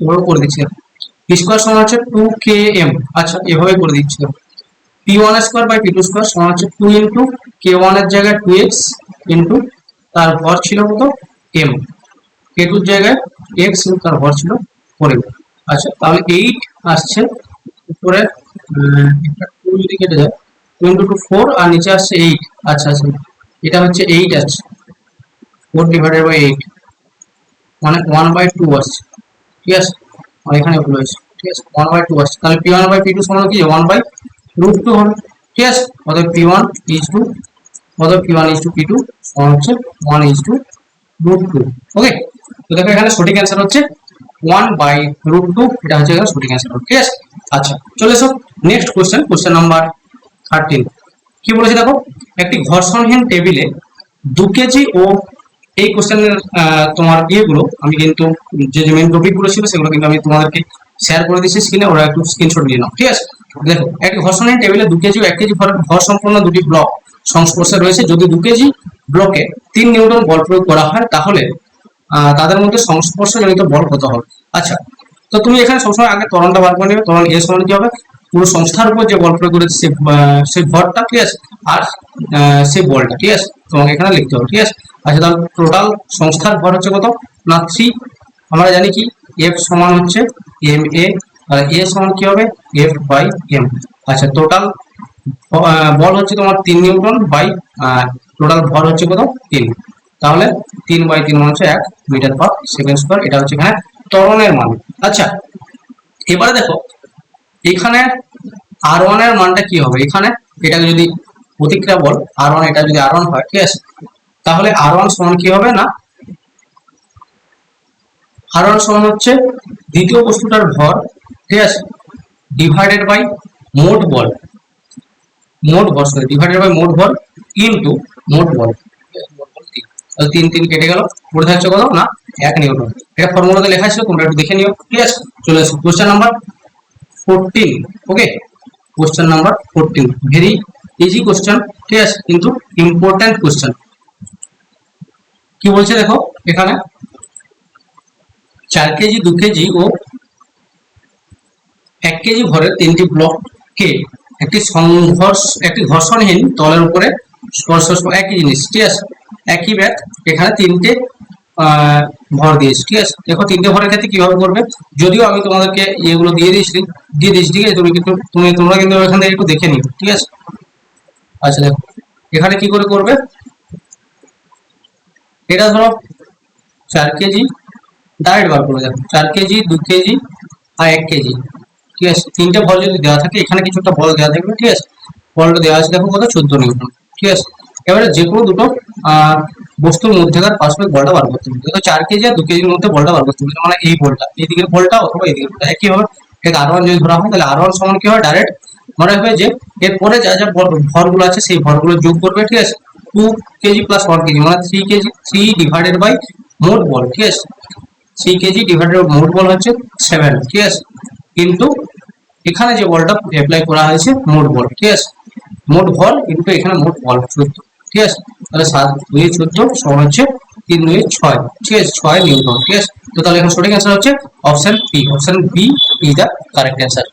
[SPEAKER 1] এভাবে করে দিচ্ছি p স্কয়ার সমান হচ্ছে 2km। আচ্ছা এভাবে করে দিচ্ছি, p1 square by p2 square সমান হচ্ছে 2 ইনটু k1 এর জায়গায় 2x ইনটু তার ভর ছিল কত m, k2 এর জায়গায় x ইনটু তার ভর ছিল 4m। আচ্ছা তাহলে 8 আসছে উপরে, একটা 2 যদি কেটে যায় 2 ইনটু 2 4 আর নিচে আসছে 8। আচ্ছা আচ্ছা এটা হচ্ছে 8 আছে 4 ডিভাইডেড বাই 8 মানে 1/2 আসছে। ঠিক আছে, আর এখানে ভুল হয়েছে। ঠিক আছে, 1/2 আসছে, তাহলে p1 বাই p2 সমান কি 1/√2 হবে। ঠিক আছে, অতএব p1 ইজ টু অতএব p1 ইজ টু p2 সমান হচ্ছে 1:√2। ওকে, তো দেখো এখানে সঠিক অ্যান্সার হচ্ছে 1/√2, এটা হচ্ছে এখানে সঠিক অ্যান্সার। ঠিক আছে, আচ্ছা চলে এসো নেক্সট কোশ্চেন নাম্বার 13 কি বলেছে দেখো, একটি ঘর্ষণহীন টেবিলে 2 কেজি ও এই কোশ্চেনের তোমার ইয়েগুলো আমি কিন্তু যে মেন টপিকগুলো ছিল সেগুলো কিন্তু আমি তোমাদেরকে শেয়ার করে দিচ্ছি স্ক্রিনে, ওরা একটু স্ক্রিনশট নিয়ে নাও, ঠিক আছে। দেখো, একটি ঘর্ষণহীন টেবিলে 2 কেজি ও 1 কেজি ভর সম্পন্ন দুটি ব্লক সংস্পর্শে রয়েছে। যদি 2 কেজি ব্লকে 3 নিউটন বল প্রয়োগ করা হয় তাহলে তাদের মধ্যে সংস্পর্শজনিত বল কত হবে। আচ্ছা, তো তুমি এখানে সবসময় আগে ত্বরণটা বার করে নেবে। ত্বরণ এ সমান কি হবে, পুরো সংস্থার উপর যে বল প্রয়োগ করেছে সেই ভরটা, ঠিক আছে, আর সেই বলটা, ঠিক আছে, তোমাকে এখানে লিখতে হবে, ঠিক আছে। আচ্ছা, তাহলে টোটাল সংস্থার ভর হচ্ছে কত না 3। আমরা জানি কি এফ সমান হচ্ছে এম এ, আর এ সমান কি হবে এফ বাই এম। আচ্ছা, টোটাল বল হচ্ছে তোমার 3 নিউটন বাই টোটাল ভর হচ্ছে কত 3, তাহলে 3/3 মানে হচ্ছে 1 মিটার পার সেকেন্ড স্কয়ার। এটা হচ্ছে এখানে ত্বরণের মান। আচ্ছা, এবারে দেখো এখানে R1 এর মানটা কি হবে। এখানে এটাকে যদি প্রতিক্রিয়া বল R1, এটা যদি R1 হয়, ঠিক আছে, তাহলে R1 সমান কি হবে না, R1 সমান হচ্ছে দ্বিতীয় বস্তুটার ভর, ঠিক আছে, ডিভাইডেড বাই মোট বল, ডিভাইডেড বাই মোট ভর ইনটু মোট বল। 3 কেটে গেল, পড়ে থাকছে কত না 1 নিউটন। এটা ফর্মুলাতে লেখা ছিল, তোমরা একটু দেখে নিও, ঠিক আছে। চলে আসো question number 14। Okay, question number 14 very easy question, ঠিক আছে, কিন্তু ইম্পর্টেন্ট কোশ্চেন। কি বলছে দেখো, এখানে 4 কেজি 2 কেজি ও 1 কেজি ভরের 3টি ব্লককে একটি ঘর্ষণহীন তলের উপরে স্পর্শ, একই জিনিস, ঠিক আছে, একই ব্যাগ, এখানে 3টে ভর দিয়েছি, ঠিক আছে। দেখো 3টে ভরের ক্ষেত্রে কিভাবে করবে, যদিও আমি তোমাদেরকে এগুলো দিয়ে দিয়েছি, ঠিক আছে, তোমরা কিন্তু এখান থেকে একটু দেখে নিও, ঠিক আছে। আচ্ছা, দেখো এখানে কি করে করবে, এটা ধরো 4 কেজি ডাইরেক্ট বার করে, দেখো 4 কেজি 2 কেজি আর 1 কেজি, ঠিক আছে, 3টে ভর যদি দেওয়া থাকে, এখানে কিছু একটা বল দেওয়া থাকবে, ঠিক আছে, বলটা দেওয়া আছে দেখো কত 14 নিউটন, ঠিক আছে। এবারে যে কোনো দুটো বস্তুর মধ্যেকার পারস্পরিক বলটা বার করতে হবে। দেখো 4 কেজি আর 2 কেজির মধ্যে বলটা বার করতে হবে, মানে এই বলটা, এই দিকের বলটা অথবা এই দিকের বলটা একই হবে। ঠিক R1 যদি ধরা হয় তাহলে R1 সমান কি হয়, ডাইরেক্ট মনে হবে যে এরপরে যা যা ভরগুলো আছে সেই ভরগুলো যোগ করবে, ঠিক আছে। 2 কেজি প্লাস 1 কেজি মানে 3 কেজি, 3 ডিভাইডেড বাই মোট বল, ঠিক আছে, 3 কেজি ডিভাইডেড বাই মোট বল হচ্ছে 7, ঠিক আছে, কিন্তু এখানে যে বলটা অ্যাপ্লাই করা হয়েছে মোট বল, ঠিক আছে, মোট ভর কিন্তু এখানে মোট বল 14, ঠিক আছে। তাহলে 7 2 14 সমান হচ্ছে 3 2 6, ঠিক আছে, 6 নিউটন, ঠিক আছে। তো তাহলে এখন সঠিক অ্যান্সার হচ্ছে option B, option B is the correct answer.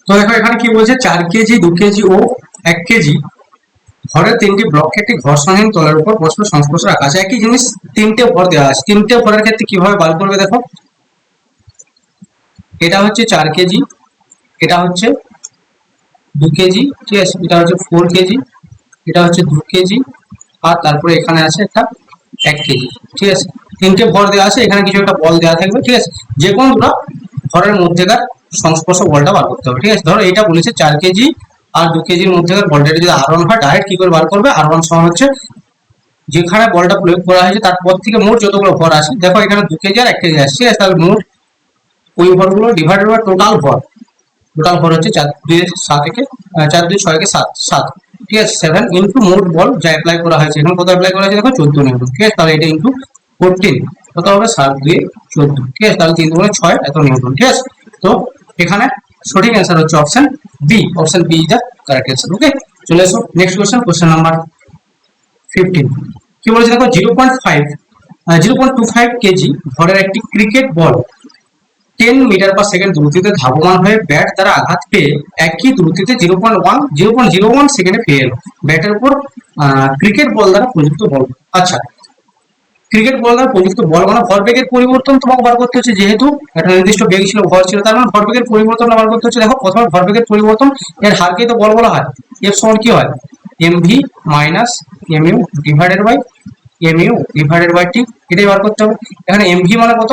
[SPEAKER 1] তো দেখো এখানে কি বলছে, 4 কেজি 2 কেজি ও 1 কেজি ভরের 3টি ব্লককে একটি ঘর্ষণহীন তলের উপর পরস্পর সংস্পর্শে রাখা আছে। একই জিনিস 3টে ভর দেওয়া আছে, 3টে ভরের ক্ষেত্রে কিভাবে বার করবে, দেখো এটা হচ্ছে 4 কেজি, এটা হচ্ছে 2 কেজি, ঠিক আছে, এটা হচ্ছে 4 কেজি, এটা হচ্ছে 2 কেজি, আর তারপরে এখানে আছে একটা 1 কেজি, ঠিক আছে। 3টে ভর দেওয়া আছে, এখানে কিছু একটা বল দেওয়া থাকবে, ঠিক আছে, যে কোনো দুটো ভরের মধ্যেকার সংস্পর্শ বলটা বার করতে হবে, ঠিক আছে। ধরো এটা বলেছে 4 কেজি আর 2 কেজির মধ্যেকার বলটা যদি R1 হয়, ডাইরেক্ট কি করে বার করবে, R1 সমান হচ্ছে যেখানে বলটা প্রয়োগ করা হয়েছে তারপর থেকে মোট যতগুলো ভর আছে, দেখো এখানে 2 কেজি আর 1 কেজি আছে, ঠিক আছে, তাহলে মোট ওই ভরগুলো ডিভাইডেড বাই টোটাল ভর হচ্ছে 4 2 7 থেকে 4 2 6 কে 7 7, ঠিক আছে, 7 ইনটু মোট বল যা অ্যাপ্লাই করা হয়েছে, এখানে কত অ্যাপ্লাই করা হয়েছে দেখো 14 নিউটন, ঠিক আছে, তাহলে এটা ইনটু 14 কত হবে 7 2 14, ঠিক আছে, তাহলে 3 2 6 এত নিউটন, ঠিক আছে। তো এখানে সঠিক অ্যান্সার হচ্ছে option B, option B is the correct answer. Okay, চলে এসো নেক্সট কোশ্চেন নাম্বার 15। কি বলেছে দেখো, 0.25 কেজি ভরের একটি cricket ball 10 metre per second দ্রুতিতে ধাবমান হয়ে ব্যাট দ্বারা আঘাত পেয়ে একই দ্রুতিতে 0.01 সেকেন্ডে পেয়ে এলো। ব্যাটের উপর ক্রিকেট বল দ্বারা প্রযুক্ত বল। আচ্ছা, ক্রিকেট বল দ্বারা প্রযুক্ত বল মানে ভরবেগের পরিবর্তন তোমাকে বার করতে হচ্ছে, যেহেতু একটা নির্দিষ্ট বেগ ছিল, ভর ছিল, তার মানে ভরবেগের পরিবর্তনটা বার করতে হচ্ছে। দেখো প্রথমে ভরবেগের পরিবর্তন, এর হারকেই তো বল বলা হয়। এফ সমান কি হয়, MV minus MU divided by MU divided by T, এটাই বার করতে হবে। এখানে এমভি মানে কত,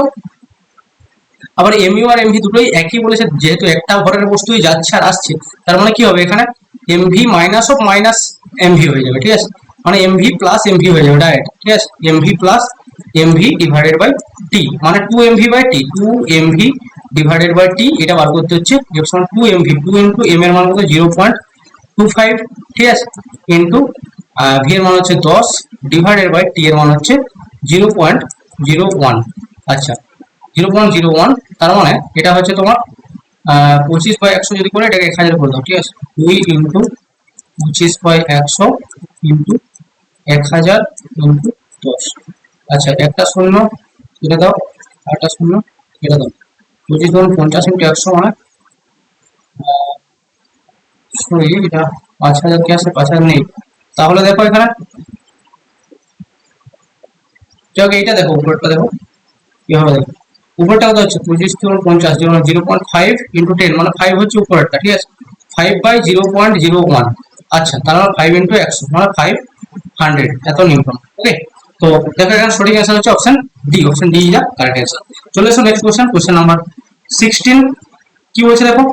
[SPEAKER 1] আবার এমইউ আর এমভি দুটোই একই বলেছে, যেহেতু একটা ভরের বস্তুই যাচ্ছে আর আসছে, তার মানে কি হবে, এখানে MV minus of minus MV হয়ে যাবে, ঠিক আছে, মানে এমভি প্লাস এমভি হয়ে যাবে ডাইরেক্ট, ঠিক আছে, MV plus MV divided by T, মানে 2 mv by T, 2 mv divided by T, এটা বার করতে হচ্ছে f সমান 2 mv, 2 ইনটু m এর মান কত 0.25, ঠিক আছে, ইনটু ভি এর মান হচ্ছে 10 ডিভাইডেড বাই টি এর মান হচ্ছে 0.01, আচ্ছা 0.01, তার মানে এটা হচ্ছে তোমার 25/100 যদি করে এটাকে 1000 করে দাও, ঠিক আছে, 2 ইনটু 25/100 ইনটু 1000 ইনটু 10, আচ্ছা একটা শূন্য এটা দাও, আটটা শূন্য এটা দাও, 25 ইনটু 100 মানে সরি এটা 5000 কি আছে, 5000 নেই, তাহলে দেখো এখানে এইটা দেখো উপরটা দেখো কি হবে, দেখো উপরটা কত হচ্ছে 25 0.5 ইনটু 10 মানে 5 হচ্ছে উপরেরটা, ঠিক আছে, 5/0.01, আচ্ছা তার মানে 5 ইনটু 100 মানে 500 এত নিউটন, ওকে। তো দেখো এখানে সঠিক অ্যান্সার হচ্ছে option D, option D is the correct answer. চলে এসো নেক্সট কোশ্চেন, কোশ্চেন নাম্বার 16 কি বলছে দেখো,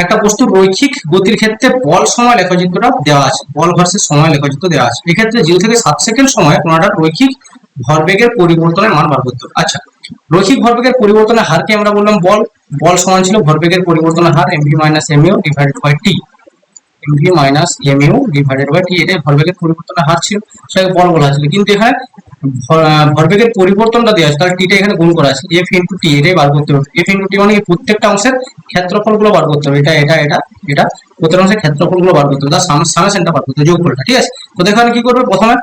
[SPEAKER 1] একটা বস্তুর রৈখিক গতির ক্ষেত্রে বল সময় লেখচিত্রটা দেওয়া আছে, বল ভার্সেস সময় লেখচিত্র দেওয়া আছে, এক্ষেত্রে 0 থেকে 7 সেকেন্ড সময় কোনটা রৈখিক ভরবেগের পরিবর্তনের মান বার করতে হবে। আচ্ছা রৈখিক ভরবেগের পরিবর্তনের হারকে আমরা বললাম বল, বল সমান ছিল ভরবেগের পরিবর্তনের হার mv minus mu divided by T, mv minus mu divided by T, এটা ভরবেগের পরিবর্তনের হার ছিল, সেটাকে বল বলা ছিল, কিন্তু এখানে ভরবেগের পরিবর্তনটা দেওয়া আছে, তাহলে টিটা এখানে গুণ করা আছে, f ইনটু টি, এটাই বার করতে হবে, f ইনটু টি মানে প্রত্যেকটা অংশের ক্ষেত্রফলগুলো বার করতে হবে, এটা এটা এটা এটা প্রত্যেকটা অংশের ক্ষেত্রফলগুলো বার করতে হবে, তার সামেশনটা বার করতে হবে, যোগফলটা, ঠিক আছে। তো দেখো কি করবে, প্রথমে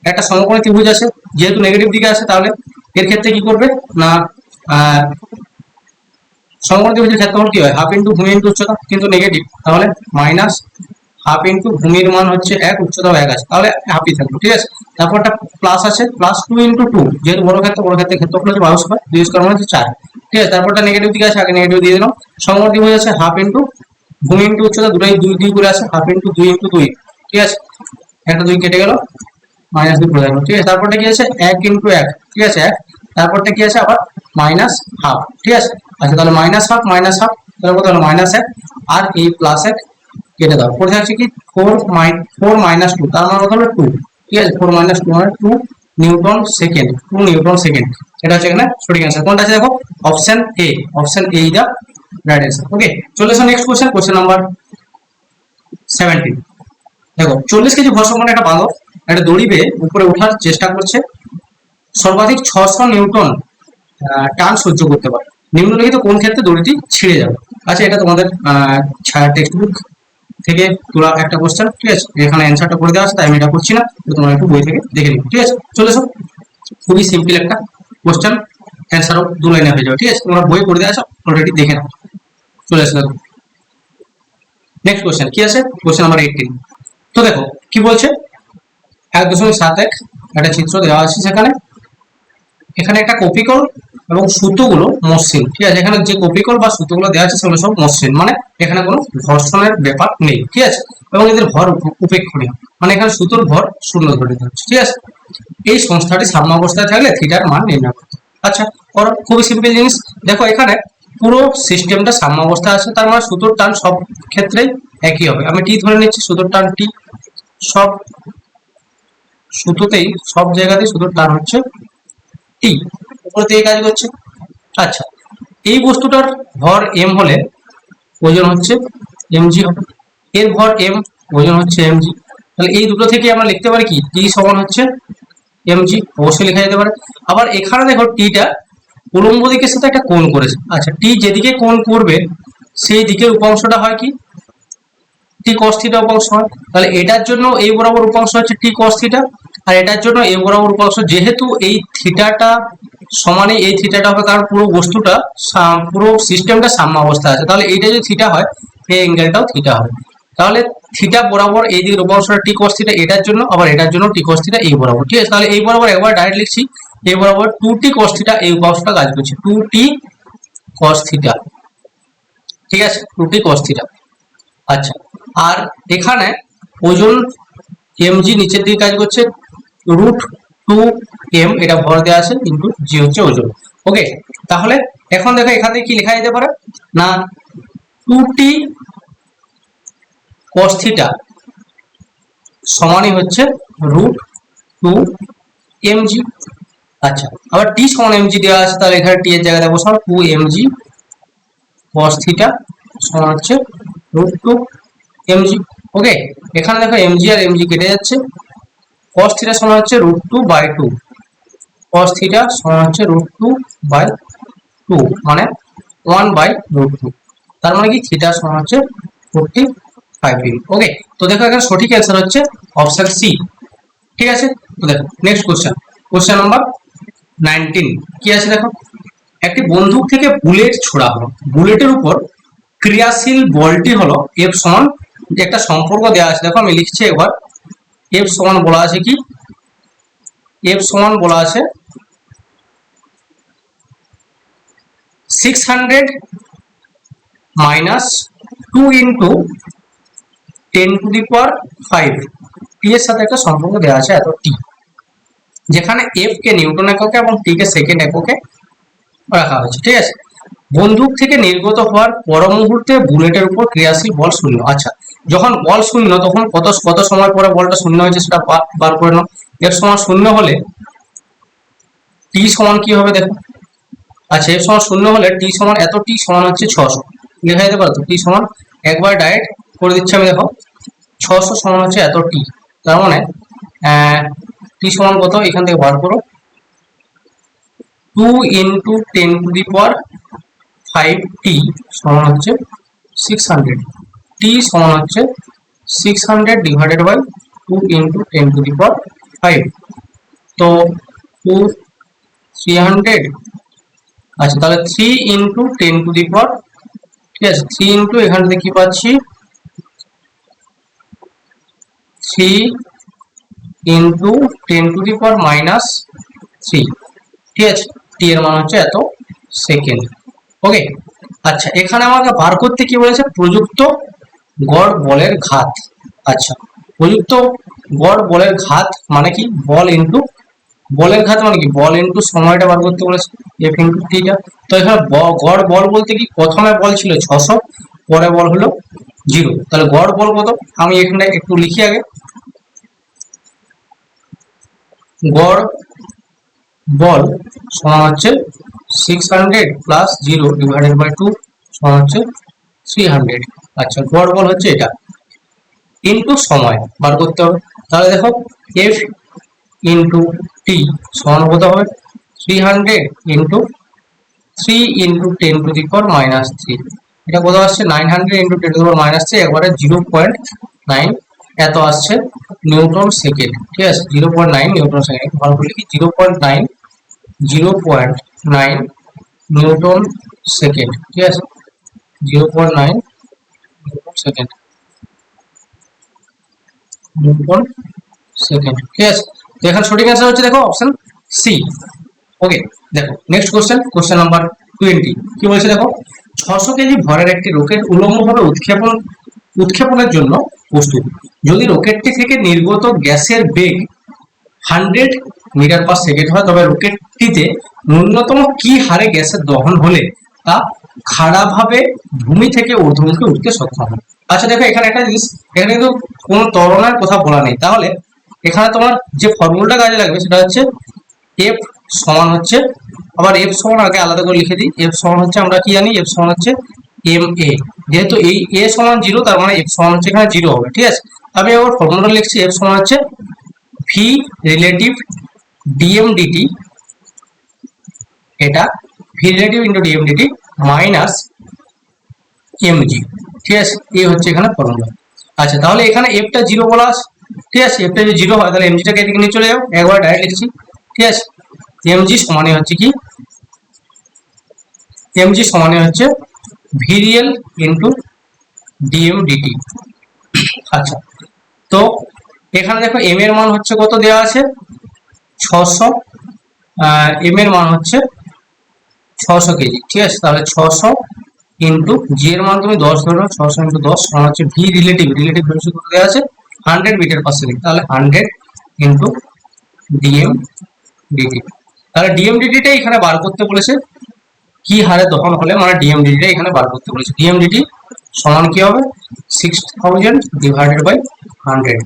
[SPEAKER 1] একটা সমকোণী ত্রিভুজ আছে, যেহেতু নেগেটিভ দিকে আছে তাহলে এর ক্ষেত্রে কি করবে না সমকোণী ত্রিভুজের ক্ষেত্রফল কি হয় হাফ ইনটু ভূমি ইনটু উচ্চতা, কিন্তু নেগেটিভ, তাহলে মাইনাস হাফ ইনটু ভূমির মান হচ্ছে 1, উচ্চতাও 1 আছে, তাহলে হাফই থাকবে, ঠিক আছে। তারপরটা প্লাস আছে, প্লাস 2 ইনটু 2, যেহেতু বড় ক্ষেত্রে ক্ষেত্রফল হচ্ছে 12 স্কয়ার, 2 স্কয়ার মানে হচ্ছে 4, ঠিক আছে। তারপরটা নেগেটিভ দিকে আছে, আগে নেগেটিভ দিয়ে দিলাম, সমকোণী ত্রিভুজ আছে হাফ ইনটু ভূমি ইনটু উচ্চতা, দুটোই 2 2 করে আছে, হাফ ইনটু 2 ইনটু 2, ঠিক আছে, একটা 2 কেটে গেল, মাইনাস 2 পড়ে গেল, ঠিক আছে। তারপরটা কি আছে 1 ইনটু 1, ঠিক আছে 1, তারপরটা কি আছে আবার মাইনাস হাফ, ঠিক আছে, আচ্ছা তাহলে মাইনাস হাফ, তাহলে কত হলো মাইনাস 1, আর এই প্লাস 1 কেটে দাও, পড়ে থাকছে কি 4 মাইনাস 2, তার মানে কত হলো 2, ঠিক আছে, 4 মাইনাস 2 মানে 2 নিউটন সেকেন্ড, 2 নিউটন সেকেন্ড, এটা হচ্ছে এখানে সঠিক অ্যান্সার। কোনটা আছে দেখো option A, option A is the right answer, okay. চলে আসো নেক্সট কোশ্চেন, কোশ্চেন নাম্বার 17 দেখো 40 কেজি ভর সম্পন্ন একটা বালক একটা দড়ি বেয়ে উপরে ওঠার চেষ্টা করছে, সর্বাধিক 600 নিউটন টান সহ্য করতে পারে, নিম্নলিখিত কোন ক্ষেত্রে দড়িটি ছিঁড়ে যাবে। আচ্ছা এটা তোমাদের টেক্সট বুক থেকে তোলা একটা কোশ্চেন, ঠিক আছে, এখানে অ্যান্সারটা করে দেওয়া আছে, তাই আমি এটা করছি না, তোমরা একটু বই থেকে দেখে নিও, ঠিক আছে। চলে এসো, খুবই সিম্পল একটা কোশ্চেন, অ্যান্সারও 2 লাইনে হয়ে যাবে, ঠিক আছে, তোমরা বই করে দেওয়া আছে অলরেডি দেখে নাও। চলে এসো দেখো নেক্সট কোশ্চেন কি আছে, কোশ্চেন নাম্বার 18। তো দেখো কি বলছে 1.71 একটা চিত্র দেওয়া আছে, সেখানে এখানে একটা কপিকল এবং সুতোগুলো মসৃণ, ঠিক আছে, এখানে যে কপিকল বা সুতোগুলো দেওয়া আছে সেগুলো সব মসৃণ, মানে এখানে কোনো ঘর্ষণের ব্যাপার নেই, ঠিক আছে, এবং এদের ভর উপেক্ষণীয়, মানে এখানে সুতোর ভর 0 ধরে হচ্ছে, ঠিক আছে। এই সংস্থাটি সাম্যাবস্থায় থাকলে থিটার মান নির্ণয় করতে, আচ্ছা করো, খুবই সিম্পল জিনিস। দেখো এখানে পুরো সিস্টেমটা সাম্যাবস্থায় আছে, তার মানে সুতোর টান সব ক্ষেত্রেই একই হবে, আমি টি ধরে নিচ্ছি, সুতোর টান টি, সব সুতোতেই সব জায়গাতেই সুতোর টান হচ্ছে টি, উপর থেকে কাজ করছে। আচ্ছা এই বস্তুটার ভর এম হলে ওজন হচ্ছে mg হবে, এর ভর m, ওজন হচ্ছে mg, তাহলে এই দুটো থেকে আমরা লিখতে পারি কি টি সমান হচ্ছে mg, অবশ্যই লেখা যেতে পারে। আবার এখানে দেখো টিটা উলম্ব দিকের সাথে একটা কোণ করেছে, আচ্ছা টি যেদিকে কোণ করবে সেই দিকের উপাংশটা হয় কি টি cos থিটা উপাংশ হয়, তাহলে এটার জন্য এই বরাবর উপাংশ হচ্ছে টি cos থিটা, আর এটার জন্য এই বরাবর উপাংশ, যেহেতু এই থিটাটা সমানে এই থিটাটা হবে, কারণ পুরো বস্তুটা পুরো সিস্টেমটা সাম্যাবস্থায় আছে, তাহলে এইটা যদি থিটা হয় এই অ্যাঙ্গেলটাও থিটা হবে, তাহলে থিটা বরাবর এই দিকের উপাংশটা টি cos থিটা এটার জন্য, আবার এটার জন্য টি cos থিটা এই বরাবর, ঠিক আছে। তাহলে এই বরাবর একবার ডাইরেক্ট লিখছি, এই বরাবর 2t cos থিটা এই উপাংশটা কাজ করছে 2t cos থিটা, ঠিক আছে, 2t cos থিটা। আচ্ছা আর এখানে ওজন mg নিচের দিকে কাজ করছে √2m, এটা ভর দেওয়া আছে, কিন্তু g হচ্ছে ওজন, ওকে। তাহলে এখন দেখো এখান থেকে কি লেখা যেতে পারে না 2t cos থিটা সমানই হচ্ছে √2 mg। আচ্ছা, আবার t সমান mg দেওয়া আছে, তাহলে এখানে t এর জায়গায় দেবো 2 mg cos থিটা সমান হচ্ছে √2 mg। ওকে, এখানে দেখো mg আর mg কেটে যাচ্ছে, cos থিটা সমান হচ্ছে √2/2, cos থিটা সমান হচ্ছে √2/2 মানে 1/√2, তার মানে কি থিটা সমান হচ্ছে 45 ডিগ্রি। ওকে, তো দেখো এখানে সঠিক অ্যান্সার হচ্ছে অপশন সি। ঠিক আছে, তো দেখো নেক্সট কোশ্চেন নাম্বার 19 কি আছে দেখো, একটি বন্দুক থেকে বুলেট ছোড়া হলো, বুলেটের উপর ক্রিয়াশীল বলটি হলো এফ সমান, একটা সম্পর্ক দেওয়া আছে, দেখো আমি লিখছি একবার, এফ সমান বলা আছে কি, এফ সমান বলা আছে 600 - 2 × 10⁵ টি এর সাথে একটা সম্পর্ক দেওয়া আছে এত টি, যেখানে এফ কে নিউটন এককে এবং টি কে সেকেন্ড এককে রাখা হয়েছে। ঠিক আছে, বন্দুক থেকে নির্গত হওয়ার পর মুহূর্তে বুলেটের উপর ক্রিয়াশীল বল শূন্য। আচ্ছা, যখন বল শূন্য তখন কত সময় পরে বলটা শূন্য হয়েছে সেটা বার করে নাও। এফ সমান শূন্য হলে টি সমান কি হবে দেখো, আচ্ছা এফ সমান শূন্য হলে টি সমান এত, টি সমান হচ্ছে 600, লেখা যেতে পারে তো, টি সমান একবার ডাইরেক্ট করে দিচ্ছি আমি, দেখো 600 সমান হচ্ছে এত টি, তার মানে টি সমান কত, এখান থেকে বার করো, 2 × 10⁵টি সমান হচ্ছে 600, টি সমান হচ্ছে 600 ডিভাইডেড বাই 2 × 10⁵, তো 300, আচ্ছা তাহলে 3 × 10⁵, ঠিক আছে 3 ইন্টু এখান থেকে কি পাচ্ছি 3 × 10⁻³ ঠিক আছে, টি এর মান হচ্ছে এত সেকেন্ড। ওকে, আচ্ছা এখানে আমাকে বার করতে কি বলেছে, প্রযুক্ত গড় বলের ঘাত। আচ্ছা, প্রযুক্ত গড় বলের ঘাত মানে কি, বল ইন্টু বলের ঘাত মানে কি, বল ইন্টু সময়টা বার করতে বলেছে, এফ ইন্টু টিটা। তো এখানে গড় বল বলতে কি, প্রথমে বল ছিল 600, পরে বল হলো 0, তাহলে গড় বল কত, আমি এখানে একটু লিখি আগে, গড় বল সমান হচ্ছে 600 প্লাস 0 ডিভাইডেড বাই 2 সমান হচ্ছে 300। আচ্ছা, গড় বল হচ্ছে এটা, ইন্টু সময় বার করতে হবে, তাহলে দেখো এফ ইন্টু টি সমান কত হবে, 300 ইন্টু 3 × 10⁻³ এটা কত আসছে, 900 × 10⁻³ একবারে 0.9 এত আসছে নিউটন সেকেন্ড। ঠিক আছে, 0.9 নিউটন সেকেন্ড, ভালো করে লিখি 0.9 নিউটন সেকেন্ড। ঠিক আছে, 0.9 নিউটন সেকেন্ড, নিউটন সেকেন্ড। ঠিক আছে, তো এখানে সঠিক অ্যান্সার হচ্ছে দেখো অপশন সি। ওকে, দেখো নেক্সট কোশ্চেন নাম্বার 20 কি বলছে দেখো, 600 কেজি ভরের একটি রকেট উল্লম্বভাবে উৎক্ষেপণের জন্য প্রস্তুত, যদি রকেটটি থেকে নির্গত গ্যাসের বেগ 100 মিটার/সেকেন্ড হয়, তবে রকেটটিতে ন্যূনতম কি হারে গ্যাসের দহন হলে তা খাড়াভাবে ভূমি থেকে ঊর্ধ্বমুখে উঠতে সক্ষম হয়। আচ্ছা দেখো এখানে একটা জিনিস, এখানে কিন্তু কোনো ত্বরণের কথা বলা নেই, তাহলে এখানে তোমার যে ফর্মুলাটা কাজে লাগবে সেটা হচ্ছে এফ সমান হচ্ছে, আবার এফ সমান আগে আলাদা করে লিখে দিই, এফ সমান হচ্ছে আমরা কি জানি, এফ সমান হচ্ছে এম এ, যেহেতু এই এ সমান 0 তার মানে এফ সমান হচ্ছে এখানে 0 হবে। ঠিক আছে, আমি আবার ফর্মুলা লিখছি, এফ সমান হচ্ছে ভি রিলেটিভ ডিএম ডিটি, এটা v relative into d m d t minus m g. ঠিক আছে, এই হচ্ছে এখানে ফর্মুলা। আচ্ছা, তাহলে এখানে এফটা 0 বলা আছে, ঠিক আছে, এফটা যদি 0 হয় তাহলে এমজিটাকে এদিকে নিয়ে চলে যাও, একবার ডাইরেক্ট লিখছি। ঠিক আছে, এমজি সমানে হচ্ছে কি, এমজি সমানে হচ্ছে ভিরিএল ইন্টু ডিএম ডিটি। আচ্ছা, তো এখানে দেখো এম এর মান হচ্ছে কত দেওয়া আছে 600, এম এর মান হচ্ছে 600 কেজি। ঠিক আছে, তাহলে 600 ইন্টু জি এর মান তুমি 10 ধরো, 600 ইন্টু 10 সমান হচ্ছে ভি রিলেটিভ ভ্যালু কত দেওয়া আছে 100 মিটার/সেকেন্ড, তাহলে 100 ইন্টু ডিএম ডিটি, তাহলে ডিএম ডিটিটা এখানে বার করতে বলেছে, কি হারে দহন হলে, মানে ডিএম ডিটিটা এখানে বার করতে বলেছে, ডিএম ডিটি সমান কি হবে 6000 ডিভাইডেড বাই 100,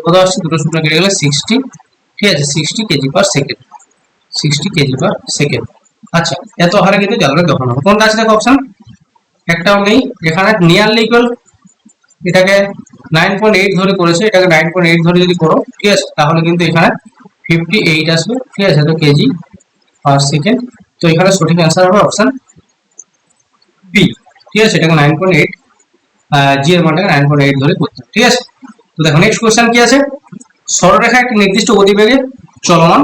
[SPEAKER 1] কত আসছে, দুটো শূন্য কেটে গেলে 60, ঠিক আছে, 60 KG per second, 60 KG per second. আচ্ছা, এত হারে কিন্তু জ্বালানি দহন হবে। কোনটা আছে দেখো অপশন, একটাও নেই এখানে। নিয়ারলি ইকুয়াল, এটাকে 9.8 ধরে করেছে, এটাকে 9.8 ধরে যদি করো, ঠিক আছে, তাহলে কিন্তু এখানে 58 আসবে, ঠিক আছে, তো কেজি পার সেকেন্ড। তো এখানে সঠিক অ্যান্সার হবে অপশন বি, ঠিক আছে, এটাকে 9.8, জি এর মানটাকে 9.8 ধরে করতে হবে, ঠিক আছে। তো দেখো নেক্সট কোশ্চেন কি আছে, সরলরেখা একটি নির্দিষ্ট গতিবেগে চলমান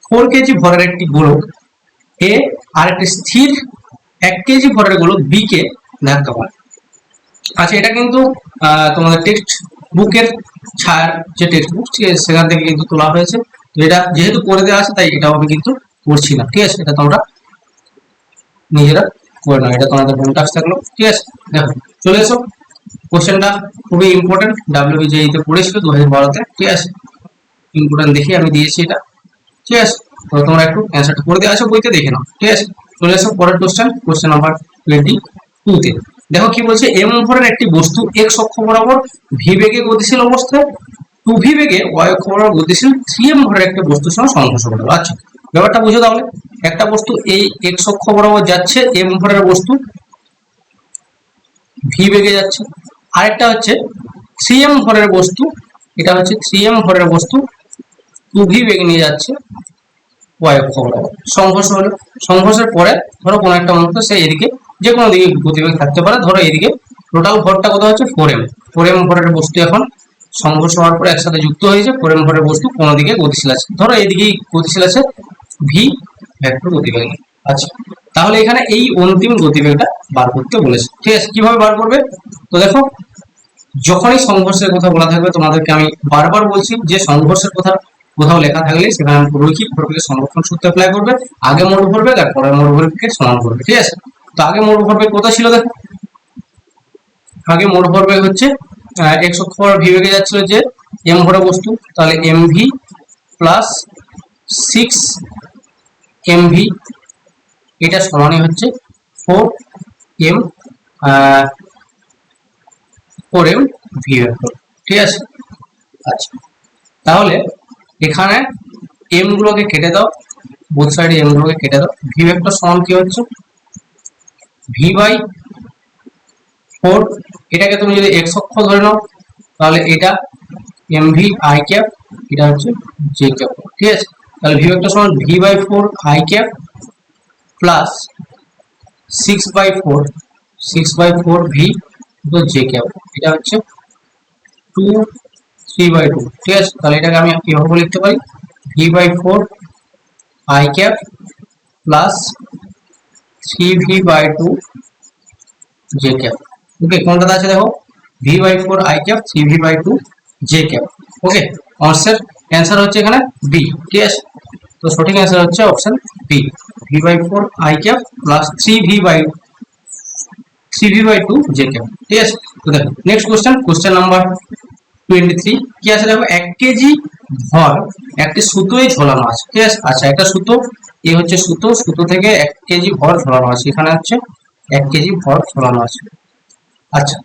[SPEAKER 1] 4 কেজি ভরের একটি গোলক এ আর একটি স্থির 1 কেজি ভরের গোলক বি কে ধাক্কা মারে। আচ্ছা, এটা কিন্তু তোমাদের টেক্সট বুকের ছাড় যে টেক্সট বুক সেখান থেকে কিন্তু তোলা হয়েছে। তো এটা যেহেতু করে দেওয়া আছে তাই এটাও আমি কিন্তু করছি না, ঠিক আছে, এটা তোমরা নিজেরা করে নাও, এটা তোমাদের হোম টাস্ক থাকলো, ঠিক আছে। দেখো চলে এসো, কোশ্চেনটা খুবই ইম্পর্টেন্ট, WBJE তে পড়েছিল 2012-তে, ঠিক আছে, ইম্পর্টেন্ট দেখে আমি দিয়েছি এটা, ঠিক আছে। তো তোমরা একটু অ্যান্সারটা করে দিয়ে আসো, বইতে দেখে নাও, ঠিক আছে। চলে এসো পরের কোশ্চেন, কোশ্চেন নাম্বার 22 তে। দেখো কি বলছে, এম ভরের একটি বস্তু এক্স অক্ষ বরাবর ভি বেগে গতিশীল অবস্থায় 2v বেগে y অক্ষ বরাবর গতিশীল 3m ভরের একটা বস্তুর সঙ্গে সংঘর্ষ ঘটে। আচ্ছা, ব্যাপারটা বুঝো তাহলে। একটা বস্তু এই এক্স অক্ষ বরাবর যাচ্ছে, m ভরের বস্তু v বেগে যাচ্ছে, আরেকটা হচ্ছে 3m ভরের বস্তু, এটা হচ্ছে 3m ভরের বস্তু 2v বেগে নিয়ে যাচ্ছে y অক্ষ বরাবর, সংঘর্ষ হলো। সংঘর্ষের পরে ধরো কোনো একটা মুহূর্তে সে এদিকে যে কোনো দিকে গতিবেগ থাকতে পারে, ধরো এদিকে টোটাল ভরটা কত হচ্ছে 4m ভরের বস্তু এখন সংঘর্ষ হওয়ার পরে একসাথে যুক্ত হয়েছে, 4m ভরের বস্তু কোনো দিকে গতিশীল আছে, ধরো এদিকেই গতিশীল আছে ভি ভেক্টর গতিবেগ। আচ্ছা, তাহলে এখানে এই অন্তিম গতিবেগটা বার করতে বলেছে, ঠিক আছে। কিভাবে বার করবে, তো দেখো যখনই সংঘর্ষের কথা বলা থাকবে তোমাদেরকে আমি বারবার বলছি যে সংঘর্ষের কথা কোথাও লেখা থাকলে সেখানে রৈখিক ভরবেগের সংরক্ষণ সূত্র অ্যাপ্লাই করবে, আগে মোট ভরবেগ আর পরে মোট ভরবেগকে সমান করবে, ঠিক আছে। তো আগে মোট ভরবেগ কত ছিল দেখো, আগে মোট ভরবেগ হচ্ছে এক্স অক্ষ বরাবর ভি বেগে যাচ্ছিল যে এম ভরের বস্তু, তাহলে mv প্লাস 6mv, এটা সমানই হচ্ছে 4m ভি ভেক্টর, ঠিক আছে। আচ্ছা, তাহলে এখানে এম গুলোকে কেটে দাও, বোথ সাইডে এম গুলোকে কেটে দাও, ভি ভেক্টর সমান কি হচ্ছে ভি বাই 4, এটাকে তুমি যদি এক্স অক্ষ ধরে নাও তাহলে এটা mv i ক্যাপ, এটা হচ্ছে j ক্যাপ, ঠিক আছে। তাহলে ভি ভেক্টর সমান v by 4 i cap plus 6/4 v তো j ক্যাপ, এটা হচ্ছে 3/2, ঠিক আছে। তাহলে এটাকে আমি কিভাবে লিখতে পারি, V by 4 i cap plus 3v/2 j cap. Okay, কোনটা আছে দেখো, v/4 i cap 3v/2 j cap. Okay, answer হচ্ছে এখানে বি, ঠিক আছে। তো সঠিক অ্যান্সার হচ্ছে option B, v/4 i cap plus 3v/2 j cap, ঠিক আছে। তো দেখো নেক্সট কোশ্চেন নাম্বার 23 কি আছে দেখো, 1 কেজি ভর একটি সুতোয় ঝোলানো আছে, ঠিক আছে। আচ্ছা, একটা সুতো, এ হচ্ছে সুতো থেকে 1 কেজি ভর ঝোলানো আছে, এখানে হচ্ছে 1 কেজি ভর ঝোলানো আছে। আচ্ছা,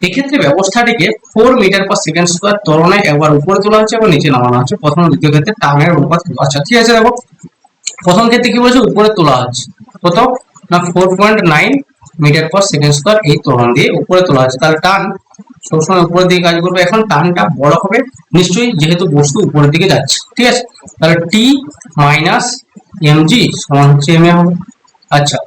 [SPEAKER 1] এক্ষেত্রে ব্যবস্থাটিকে 4 মিটার পার সেকেন্ড স্কয়ার ত্বরণে একবার উপরে তোলা হচ্ছে এবং নিচে নামানো হচ্ছে, প্রথম দ্বিতীয় ক্ষেত্রে টানের অনুপাত। আচ্ছা, ঠিক আছে, দেখো প্রথম ক্ষেত্রে কি বলছে, উপরে তোলা হচ্ছে, কত না 4.9 মিটার পার সেকেন্ড স্কয়ার, এই ত্বরণ দিয়ে উপরে তোলা হচ্ছে, তাহলে টান সবসময় উপরের দিকে কাজ করবে। এখন টানটা বড় হবে নিশ্চয়ই, যেহেতু বস্তু উপরের দিকে যাচ্ছে, ঠিক আছে। তাহলে টি মাইনাস এমজি সমান হচ্ছে এম এ হবে। আচ্ছা,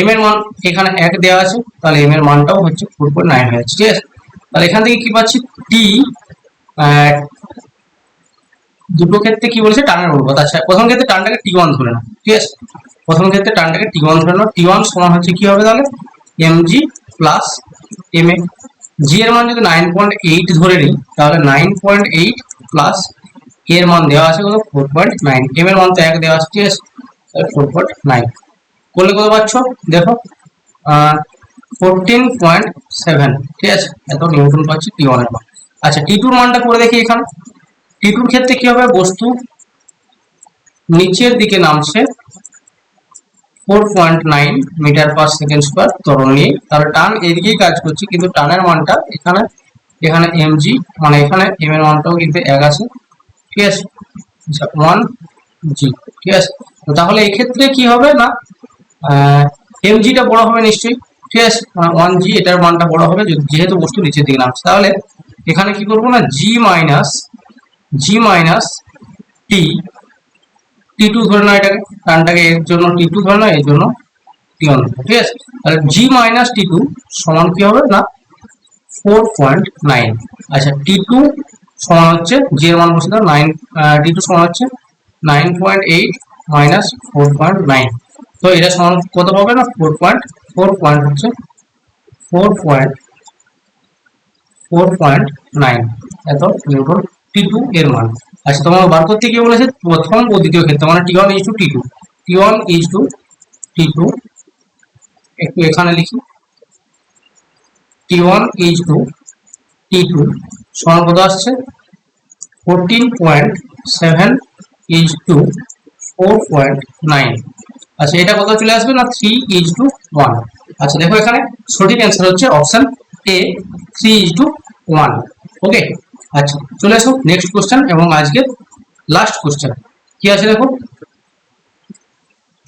[SPEAKER 1] এম এর মান এখানে 1 দেওয়া আছে, তাহলে এম এর মানটাও হচ্ছে 4.9 হয়ে যাচ্ছে, ঠিক আছে। তাহলে এখান থেকে কি পাচ্ছি, টি দুটো ক্ষেত্রে কি বলেছে টানের অনুপাত। আচ্ছা, প্রথম ক্ষেত্রে টানটাকে টি1 ধরে নাও, ঠিক আছে, প্রথম ক্ষেত্রে টানটাকে টি1 ধরে নাও, টি1 সমান হচ্ছে কি হবে তাহলে এমজি প্লাস এম এ। জি এর মান যদি 9.8 ধরে নিই তাহলে 9.8 প্লাস এর মান দেওয়া আছে কত 4.9, এম এর মান তো 1 দেওয়া আছে, ঠিক আছে, 4.9 করলে কত পাচ্ছ দেখো 14.7, ঠিক আছে, এত নিউটন পাচ্ছি টি1 এর মান। আচ্ছা, টি2 এর মানটা করে দেখি, এখানে টি2 এর ক্ষেত্রে কি হবে, বস্তু নিচের দিকে নামছে 4.9 মিটার পার সেকেন্ড স্কোয়ার ত্বরণ নিয়ে, তাহলে টান এদিকেই কাজ করছে, কিন্তু টানের মানটা এখানে এখানে mg, মানে এখানে m এর মানটাও কিন্তু 1 আছে, ঠিক আছে, 1g, ঠিক আছে। তো তাহলে এই ক্ষেত্রে কি হবে না, mg টা বড় হবে নিশ্চয়ই, ঠিক আছে, 1g এটার মানটা বড় হবে যেহেতু বস্তু নিচের দিকে নামছে। তাহলে এখানে কি করবো না, g মাইনাস t, t2 ধরে নাও, এটাকে টানটাকে এর জন্য t2 ধরে নাও, এর জন্য t1, ঠিক আছে। তাহলে g মাইনাস t2 সমান কি হবে না 4.9। আচ্ছা, t2 সমান হচ্ছে, g এর মান বসে দাও 9, t2 সমান হচ্ছে 9.8 মাইনাস 4.9। তো এটা সমান কত পাবে না 4 হচ্ছে 4.9 এত নিউটন t2 এর মান। আচ্ছা, তোমার বার করতে কি বলেছে, প্রথম ও দ্বিতীয় ক্ষেত্রে, মানে t1 is two t2, t1 is two t2, একটু এখানে লিখি, t1 ইজ টু t2 সমান কত আসছে 14.7 ইজ টু 4.9। আচ্ছা, এটা কত চলে আসবে না 3 ইজ টু 1। আচ্ছা, দেখো এখানে সঠিক অ্যান্সার হচ্ছে অপশন এ, 3 ইজ টু 1। ওকে, আচ্ছা চলে আসো নেক্সট কোশ্চেন এবং আজকে লাস্ট কোশ্চেন কি আছে দেখো।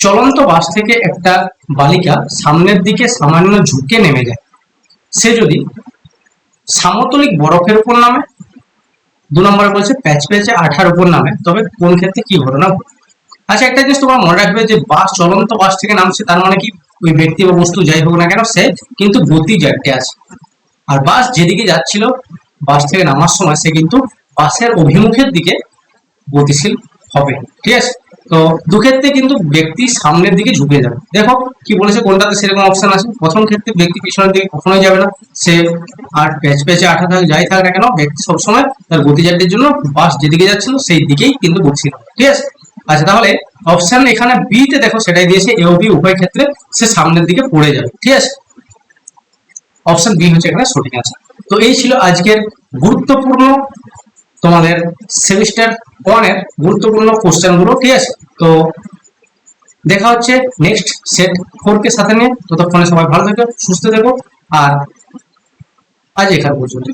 [SPEAKER 1] চলন্ত বাস থেকে একটা বালিকা সামনের দিকে সামান্য ঝুঁকে নেমে যায়, সে যদি সমতলিক বরফের উপর নামে, 2 নম্বরে বলছে প্যাচ প্যাচে আঠার উপর নামে, তবে কোন ক্ষেত্রে কি ঘটনা ঘটে। আচ্ছা, একটা জিনিস তোমরা মনে রাখবে যে বাস চলন্ত বাস থেকে নামছে, তার মানে কি ওই ব্যক্তি বা বস্তু যাই হোক না কেন সে কিন্তু গতি জায়গাতে আছে, আর বাস যেদিকে যাচ্ছিল বাস থেকে নামার সময় সে কিন্তু বাসের অভিমুখের দিকে গতিশীল হবে, ঠিক আছে। তো দুক্ষেত্রে কিন্তু ব্যক্তি সামনের দিকে ঝুঁকে যাবে। দেখো কি বলেছে, কোনটাতে সেরকম অপশন আছে, প্রথম ক্ষেত্রে ব্যক্তি পিছনের দিকে কখনোই যাবে না, সে আর প্যাচ প্যাচে আঠা থাক যাই থাক না কেন, ব্যক্তি সবসময় তার গতিজাতির জন্য বাস যেদিকে যাচ্ছিল সেই দিকেই কিন্তু গতিশীল হবে, ঠিক আছে। আচ্ছা, তাহলে অপশন এখানে বি তে দেখো সেটাই দিয়েছে, এ ও বি উভয় ক্ষেত্রে সে সামনের দিকে পড়ে যাবে, ঠিক আছে। অপশন বি হচ্ছে এখানে সঠিক অ্যান্সার। তো এই ছিল আজকের গুরুত্বপূর্ণ তোমাদের সেমিস্টার 1 এর গুরুত্বপূর্ণ কোশ্চেন গুলো, ঠিক আছে। তো দেখা হচ্ছে নেক্সট সেট 4 কে সাথে নিয়ে, ততক্ষণে সবাই ভালো থেকো, সুস্থ থেকো, আর আজ এখানে পর্যন্ত।